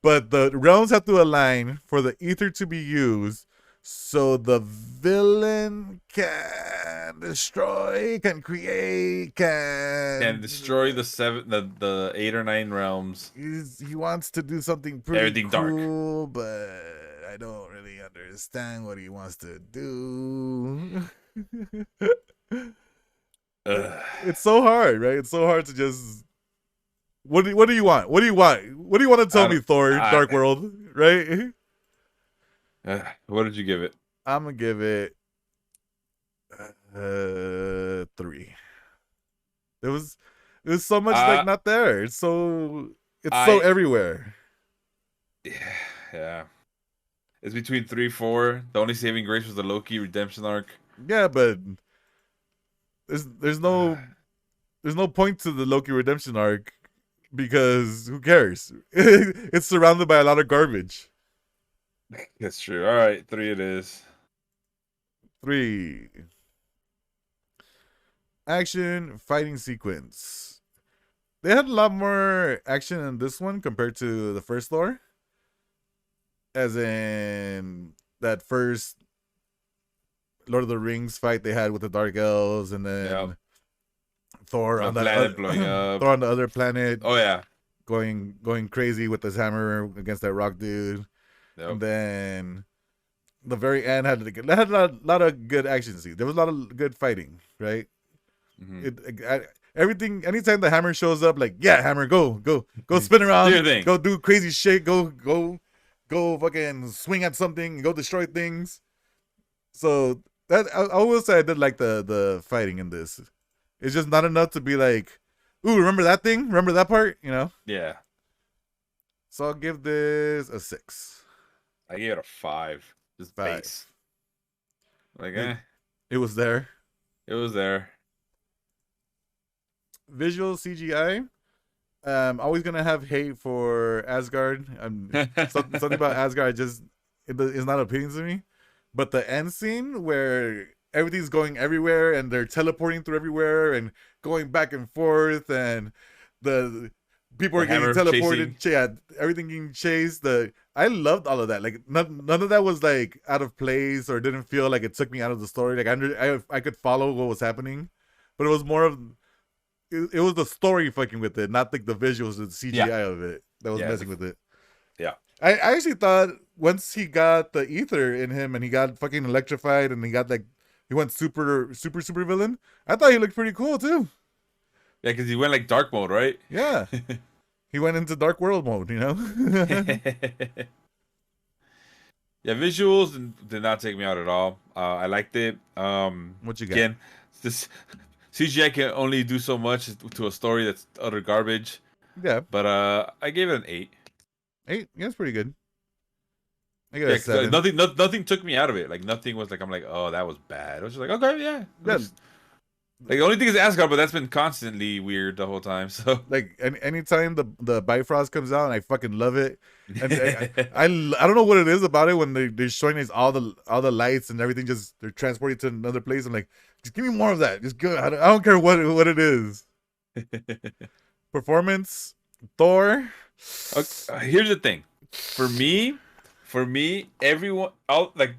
But the realms have to align for the ether to be used, so the villain can destroy, can create, Can can. destroy the 8 or 9 realms. He wants to do something pretty Everything dark. cool, but I don't really understand what he wants to do. Ugh. It's so hard, right? It's so hard to just. What do you want? What do you want? What do you want to tell I me, don't, Thor? I, Dark World, right? what did you give it? I'm gonna give it 3. There was there's so much like Uh, not there. It's so I everywhere. yeah. It's between 3, 4. The only saving grace was the Loki redemption arc. Yeah, but there's no there's no point to the Loki redemption arc because who cares? It's surrounded by a lot of garbage. That's true. All right, 3 it is. 3. Action fighting sequence. They had a lot more action in this one compared to the first Thor. As in that first Lord of the Rings fight they had with the Dark Elves, and then Yep. Thor My on that planet blowing up. Thor on the other planet, Oh yeah. going crazy with his hammer against that rock dude, Yep. and then the very end had a lot of good action scenes. There was a lot of good fighting, right? Mm-hmm. Everything. Anytime the hammer shows up, like yeah, hammer, go spin around, Do your thing. go do crazy shit, go fucking swing at something, go destroy things. So that I will say I did like the fighting in this. It's just not enough to be like, ooh, remember that thing? Remember that part? You know? Yeah. So I'll give this a 6. I gave it a 5. Just 5. base. Like It was there. it was there. Visual CGI. Always gonna have hate for Asgard. Something about Asgard just is not appealing to me. But the end scene where everything's going everywhere and they're teleporting through everywhere and going back and forth and the people The are getting hammer teleported, yeah, everything getting chased. I loved all of that. Like none of that was like out of place or didn't feel like it took me out of the story. Like I could follow what was happening, but it was more of it was the story fucking with it, not like the visuals and CGI of it that was messing with it. Yeah. I actually thought once he got the ether in him and he got fucking electrified and he went super villain. I thought he looked pretty cool too. Yeah, because he went like dark mode, right? Yeah, he went into dark world mode. You know. Yeah, visuals did not take me out at all. I liked it. What you got? Again, this CGI can only do so much to a story that's utter garbage. Yeah, But I gave it an 8. 8. Yeah, it's pretty good. I got Yeah, a 7. nothing took me out of it. Like nothing was like I'm like, oh, that was bad. I was just like, okay, yeah. Yeah. Like the only thing is Asgard, but that's been constantly weird the whole time. So Like anytime the Bifrost comes out, and I fucking love it. And I don't know what it is about it when they're showing us all the lights and everything. Just they're transported to another place. I'm like, just give me more of that. Just good. I don't care what it is. Performance, Thor. okay, here's the thing, for me, everyone, like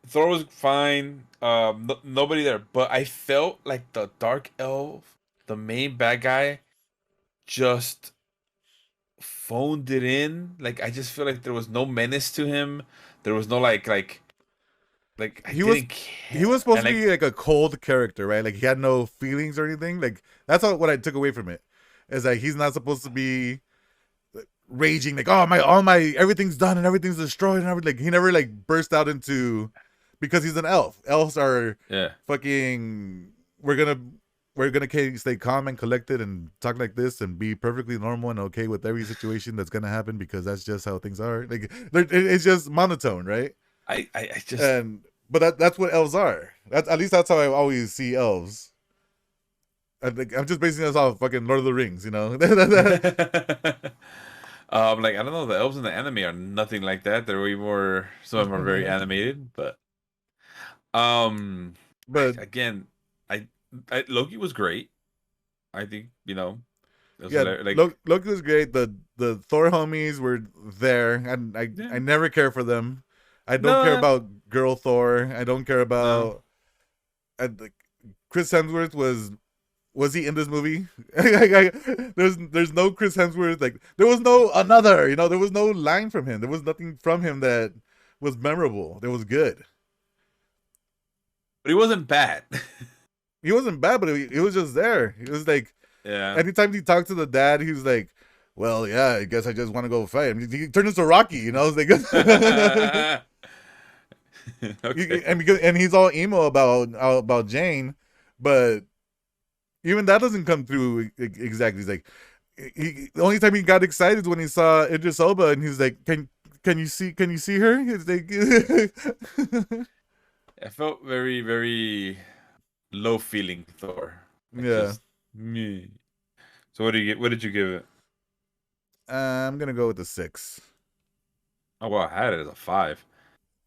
Thor was fine. Nobody there, but I felt like the Dark Elf, the main bad guy, just phoned it in. Like I just feel like there was no menace to him. There was no like I He was didn't care. he was supposed And to be like a cold character, right? Like he had no feelings or anything. Like that's what I took away from it. Is like he's not supposed to be raging like, oh my, all my everything's done and everything's destroyed and everything. Like he never like burst out into, because he's an elf. Elves are yeah. fucking. We're gonna stay calm and collected and talk like this and be perfectly normal and okay with every situation that's gonna happen because that's just how things are. Like it's just monotone, right? I just But that's what elves are. That's at least that's how I always see elves. I'm just basing this off fucking Lord of the Rings, you know. like I don't know, the elves in the anime are nothing like that. They're way more. Some of them are very animated, but But again, Loki was great. I think it was yeah, like Loki was great. the Thor homies were there, and I Yeah. never care for them. I don't care No, about girl Thor. I don't care no. about. Like, Chris Hemsworth was he in this movie? There's no Chris Hemsworth. Like there was no another. There was no line from him. There was nothing from him that was memorable. That was good. But he wasn't bad. He wasn't bad, but he was just there. It was like Yeah. anytime he talked to the dad, he was like, "Well, yeah, I guess I just want to go fight." I mean, he turned into Rocky. It's like, Okay. and he's all emo about Jane, but even that doesn't come through exactly. He's like, the only time he got excited is when he saw Idris Elba, and he's like, can you see her?" It's like, I felt very, very low feeling Thor. Like yeah. just me. So what do you get? What did you give it? I'm gonna go with the 6. Oh wow, I had it as a 5.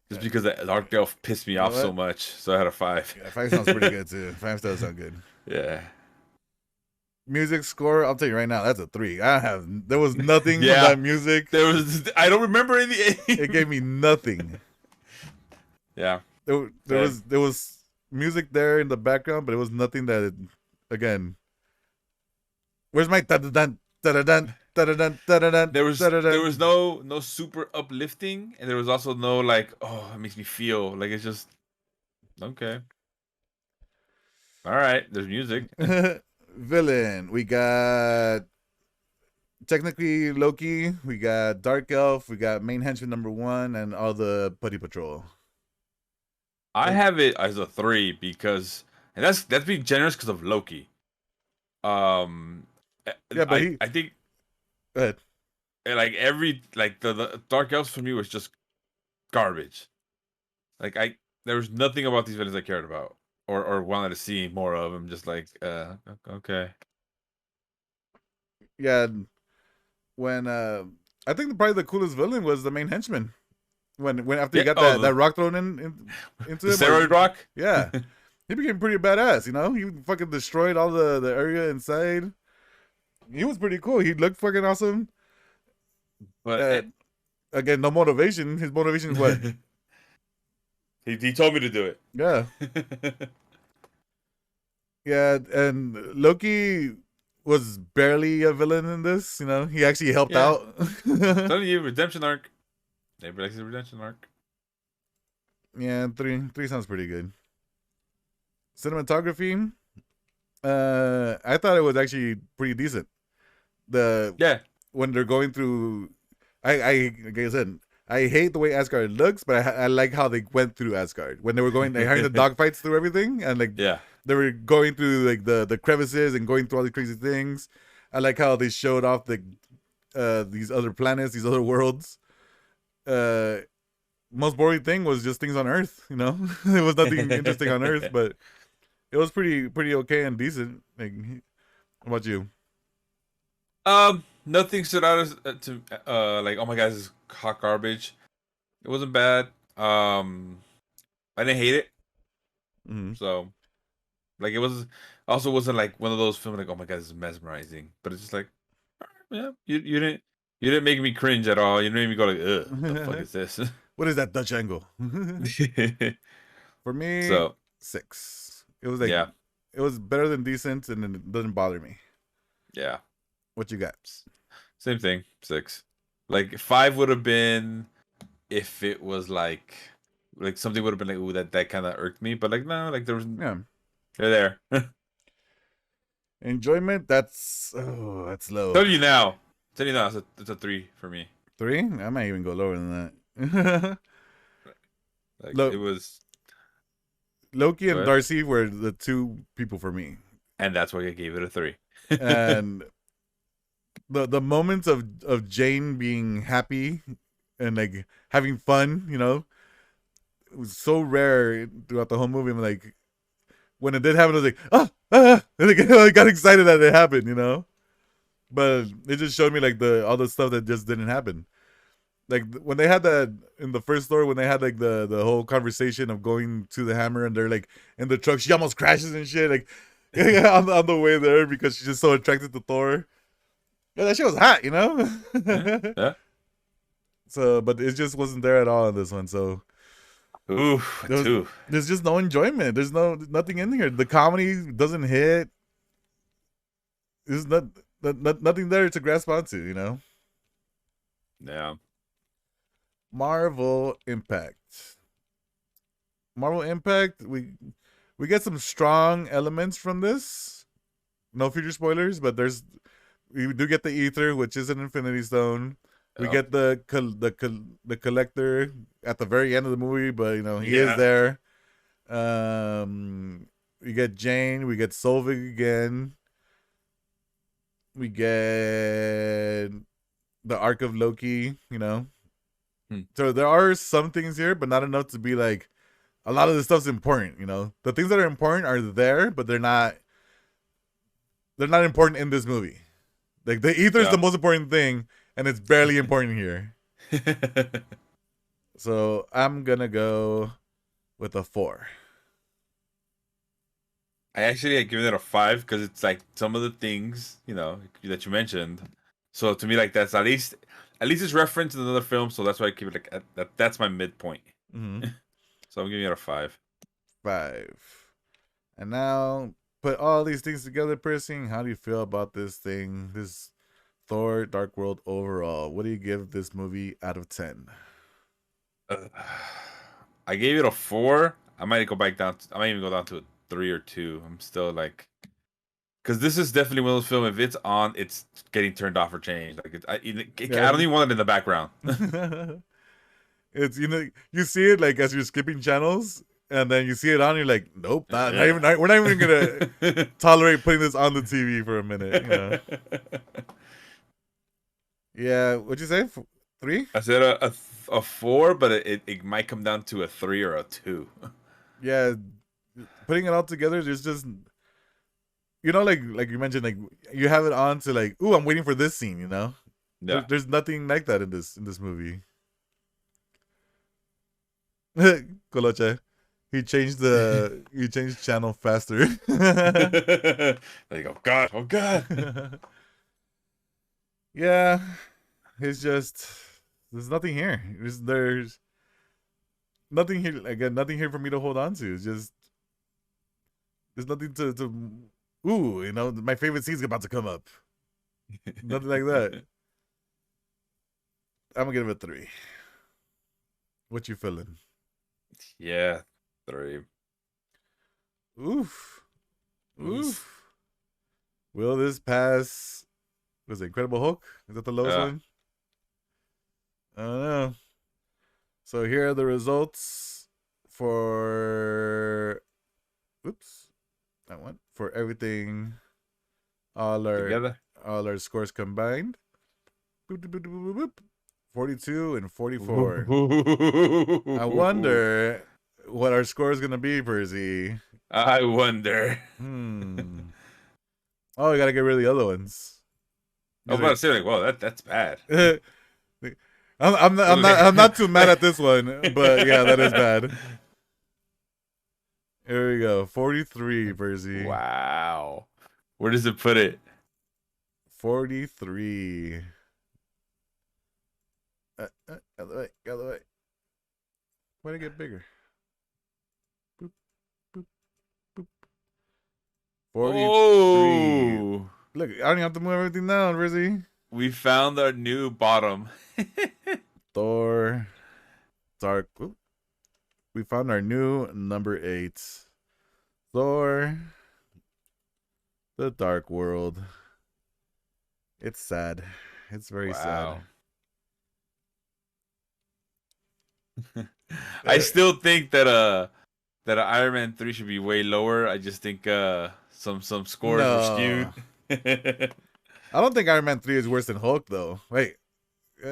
Just because the Dark Elf pissed me You know off so what? much, so I had a 5. Yeah, 5 sounds pretty good too. 5 still sound good. Yeah. Music score, I'll tell you right now, that's a 3. There was nothing from Yeah. that music. I don't remember any. It gave me nothing. Yeah. There was music there in the background, but it was nothing that, again, where's my da-da-dun, da-da-dun, da-da-dun, da-da-dun, There was da-da-dun? no super uplifting, and there was also no like, oh, it makes me feel like it's just okay. All right, there's music. Villain, we got technically Loki, we got Dark Elf, we got main henchman number 1, and all the Putty Patrol. I have it as a 3 because, and that's being generous because of Loki. Yeah, but I think go ahead. like the Dark Elves for me was just garbage. Like there was nothing about these villains I cared about or wanted to see more of. I'm just like, okay. Yeah, when I think probably the coolest villain was the main henchman. When after he got that rock thrown into the him, steroid rock. Yeah, he became pretty badass. He fucking destroyed all the area inside. He was pretty cool. He looked fucking awesome. But again, no motivation. His motivation is what? he told me to do it. Yeah, yeah. And Loki was barely a villain in this. He actually helped out. Telling you, redemption arc. Everybody likes the redemption arc. Yeah, 3 sounds pretty good. Cinematography, I thought it was actually pretty decent. When they're going through, like I said, I hate the way Asgard looks, but I like how they went through Asgard when they were going. They having the dogfights through everything, and they were going through like the crevices and going through all these crazy things. I like how they showed off these other planets, these other worlds. Most boring thing was just things on Earth. It was nothing interesting on Earth, but it was pretty okay and decent. Like, how about you? Nothing stood out as to like, oh my god, this is hot garbage. It wasn't bad. I didn't hate it. Mm-hmm. So, like, it was also wasn't like one of those films like, oh my god, this is mesmerizing. But it's just like, yeah, you didn't make me cringe at all. You didn't make me go like, ugh, what the fuck is this? What is that Dutch angle? For me, So 6. It was like, it was better than decent, and it doesn't bother me. Yeah. What you got? Same thing, 6. Like 5 would have been if it was like something would have been like, ooh, that kind of irked me. But like, no, like there was, they're there. Enjoyment, that's low. Tell you now, it's a 3 for me. 3? I might even go lower than that. It was Loki and Darcy were the 2 people for me, and that's why I gave it a 3. And the moments of Jane being happy and like having fun, it was so rare throughout the whole movie. I'm like, when it did happen, I was like, I got excited that it happened, but it just showed me like all the stuff that just didn't happen. Like when they had that in the first Thor, when they had like the whole conversation of going to the hammer, and they're like in the truck, she almost crashes and shit, like on the way there because she's just so attracted to Thor. Yeah, that shit was hot, you Yeah. know. Yeah. So, but it just wasn't there at all in this one. So Ooh, there's two. there's just no enjoyment. There's nothing in here. The comedy doesn't hit. There's nothing there to grasp onto. You know. Yeah. Marvel Impact. Marvel Impact. We get some strong elements from this. No future spoilers, but we do get the ether, which is an Infinity Stone. We Yeah. get the collector at the very end of the movie, but you know he is Yeah. there. We get Jane. We get Solvig again. We get the arc of Loki. You know, Hmm. so there are some things here, but not enough to be like a lot of the stuff's important. You know, the things that are important are there, but they're not. They're not important in this movie. Like the ether is the Yeah. most important thing, and it's barely important here. So I'm gonna go with a 4. I actually had given it a 5 because it's like some of the things, that you mentioned. So to me, like that's at least it's referenced in another film, so that's why I keep it like that's my midpoint. Mm-hmm. So I'm giving it a 5. 5. And now put all these things together, Piercing. How do you feel about this thing? This Thor Dark World overall. What do you give this movie out of 10? I gave it a 4. I might go back down. I might even go down to a 3 or 2. I'm still like, because this is definitely one of those films. If it's on, it's getting turned off or changed. Like Yeah. I don't even want it in the background. It's you see it like as you're skipping channels, and then you see it on. You're like, nope, not Yeah. even. We're not even gonna tolerate putting this on the TV for a minute. You know. Yeah. What'd you say? 3? I said a 4, but it might come down to a 3 or a 2. Yeah. Putting it all together, there's just like you mentioned, like you have it on to like, ooh, I'm waiting for this scene. You know. Yeah. There's nothing like that in this movie. Coloche. He changed channel faster. There you go. God. Oh God. Yeah, it's just there's nothing here. There's nothing here again. Nothing here for me to hold on to. It's just there's nothing to. Ooh, my favorite scene's about to come up. Nothing like that. I'm gonna give it a 3. What you feeling? Yeah, 3. Oof, oof. Will this pass? Was it Incredible Hulk? Is that the lowest one? I don't know. So here are the results for. Oops, that one for everything. All Together. our scores combined. Boop, boop, boop, boop, boop. 42 and 44. I wonder what our score is gonna be, Percy. I wonder. Oh, we gotta get rid of the other ones. I was about to say like, whoa, that's bad. I'm not too mad at this one, but yeah, that is bad. Here we go. 43, Percy. Wow. Where does it put it? 43. Out of the way. Out of the way. Why'd it get bigger? Boop, boop, boop. 43. Oh, Look, I don't even have to move everything down, Rizzy. we found our new bottom. Thor. Dark. Oop. We found our new number 8. Thor. The Dark World. It's sad. It's very sad. I still think that Iron Man 3 should be way lower. I just think some scores were skewed. I don't think Iron Man 3 is worse than Hulk though. Wait. No,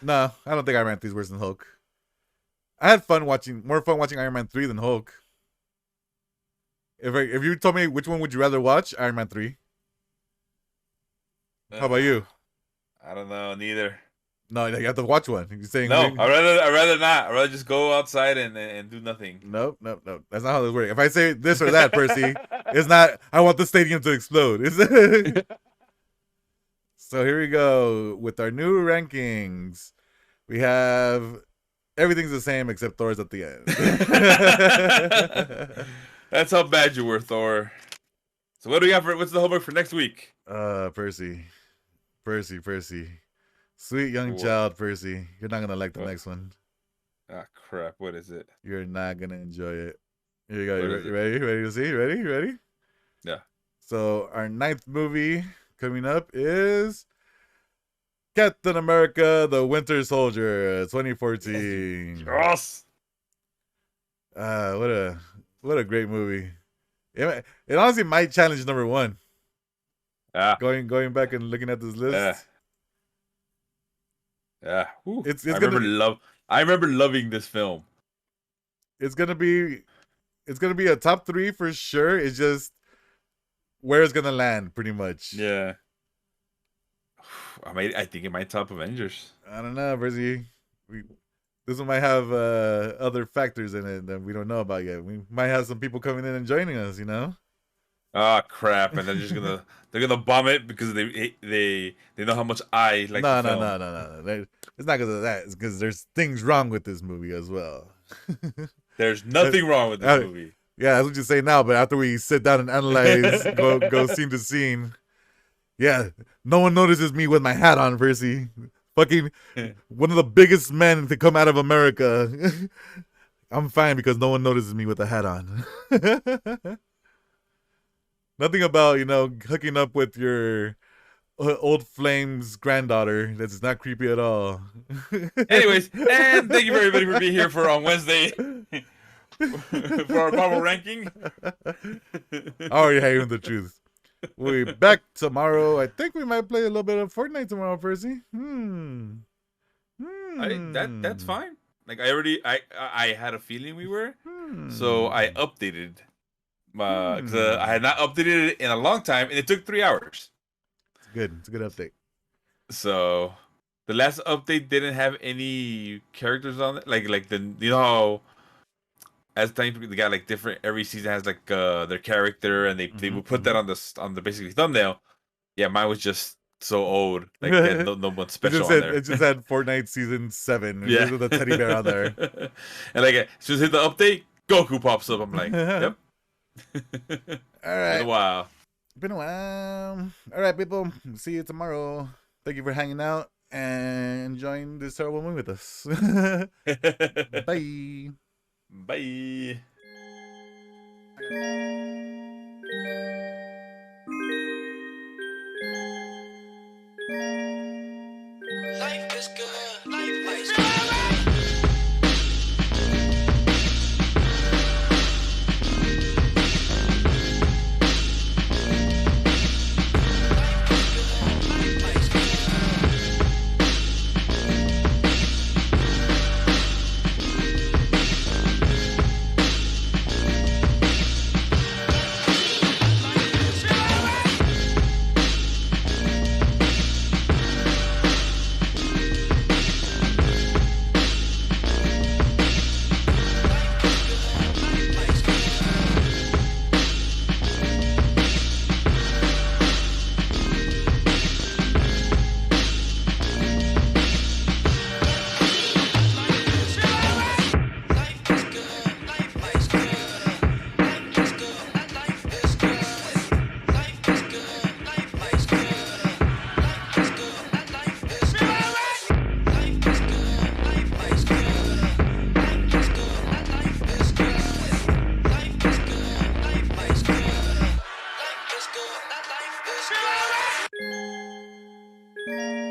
I don't think Iron Man 3 is worse than Hulk. I had more fun watching Iron Man 3 than Hulk. If you told me which one would you rather watch, Iron Man 3. How about you? I don't know, neither. No, you have to watch one. You're saying No, I rather not. I rather just go outside and do nothing. Nope, nope, nope. That's not how this works. If I say this or that, Percy, it's not. I want the stadium to explode. So here we go with our new rankings. We have everything's the same except Thor's at the end. That's how bad you were, Thor. So what do we got for? What's the homework for next week? Percy. Sweet young child, Percy. You're not gonna like the next one. Ah, crap. What is it? You're not gonna enjoy it. Here you go. You ready? Ready to see? Ready? Yeah. So our 9th movie coming up is Captain America: The Winter Soldier, 2014. Yes. What a great movie. It honestly might challenge number 1. Yeah. Going back and looking at this list. Yeah. I remember loving this film. It's gonna be a top 3 for sure. It's just where it's gonna land, pretty much. Yeah. I think it might top Avengers. I don't know, Brizzy. This one might have other factors in it that we don't know about yet. We might have some people coming in and joining us, you know? Oh crap! And they're gonna bomb it because they know how much I like. No. It's not because of that. It's because there's things wrong with this movie as well. There's nothing wrong with this movie. Yeah, that's what you say now. But after we sit down and analyze, go scene to scene. Yeah, no one notices me with my hat on, Percy. Fucking one of the biggest men to come out of America. I'm fine because no one notices me with a hat on. Nothing about, hooking up with your old flame's granddaughter. That's not creepy at all. Anyways, and thank you everybody for being here for on Wednesday for our Marvel ranking. Already hearing the truth. We'll be back tomorrow. I think we might play a little bit of Fortnite tomorrow, Percy. That's fine. Like I had a feeling we were, so I updated. Because I had not updated it in a long time, and it took 3 hours. It's a good update. So the last update didn't have any characters on it, like how as time they got like different. Every season has like their character, and they would put that on the basically thumbnail. Yeah, mine was just so old, like no one special on there. It just had Fortnite season 7. Yeah, with a teddy bear on there. And like as soon as hit the update, Goku pops up. I'm like, yep. All right. Been a while. All right, people. See you tomorrow. Thank you for hanging out and enjoying this terrible movie with us. Bye. Bye. Life is good. Life is good. That life is good.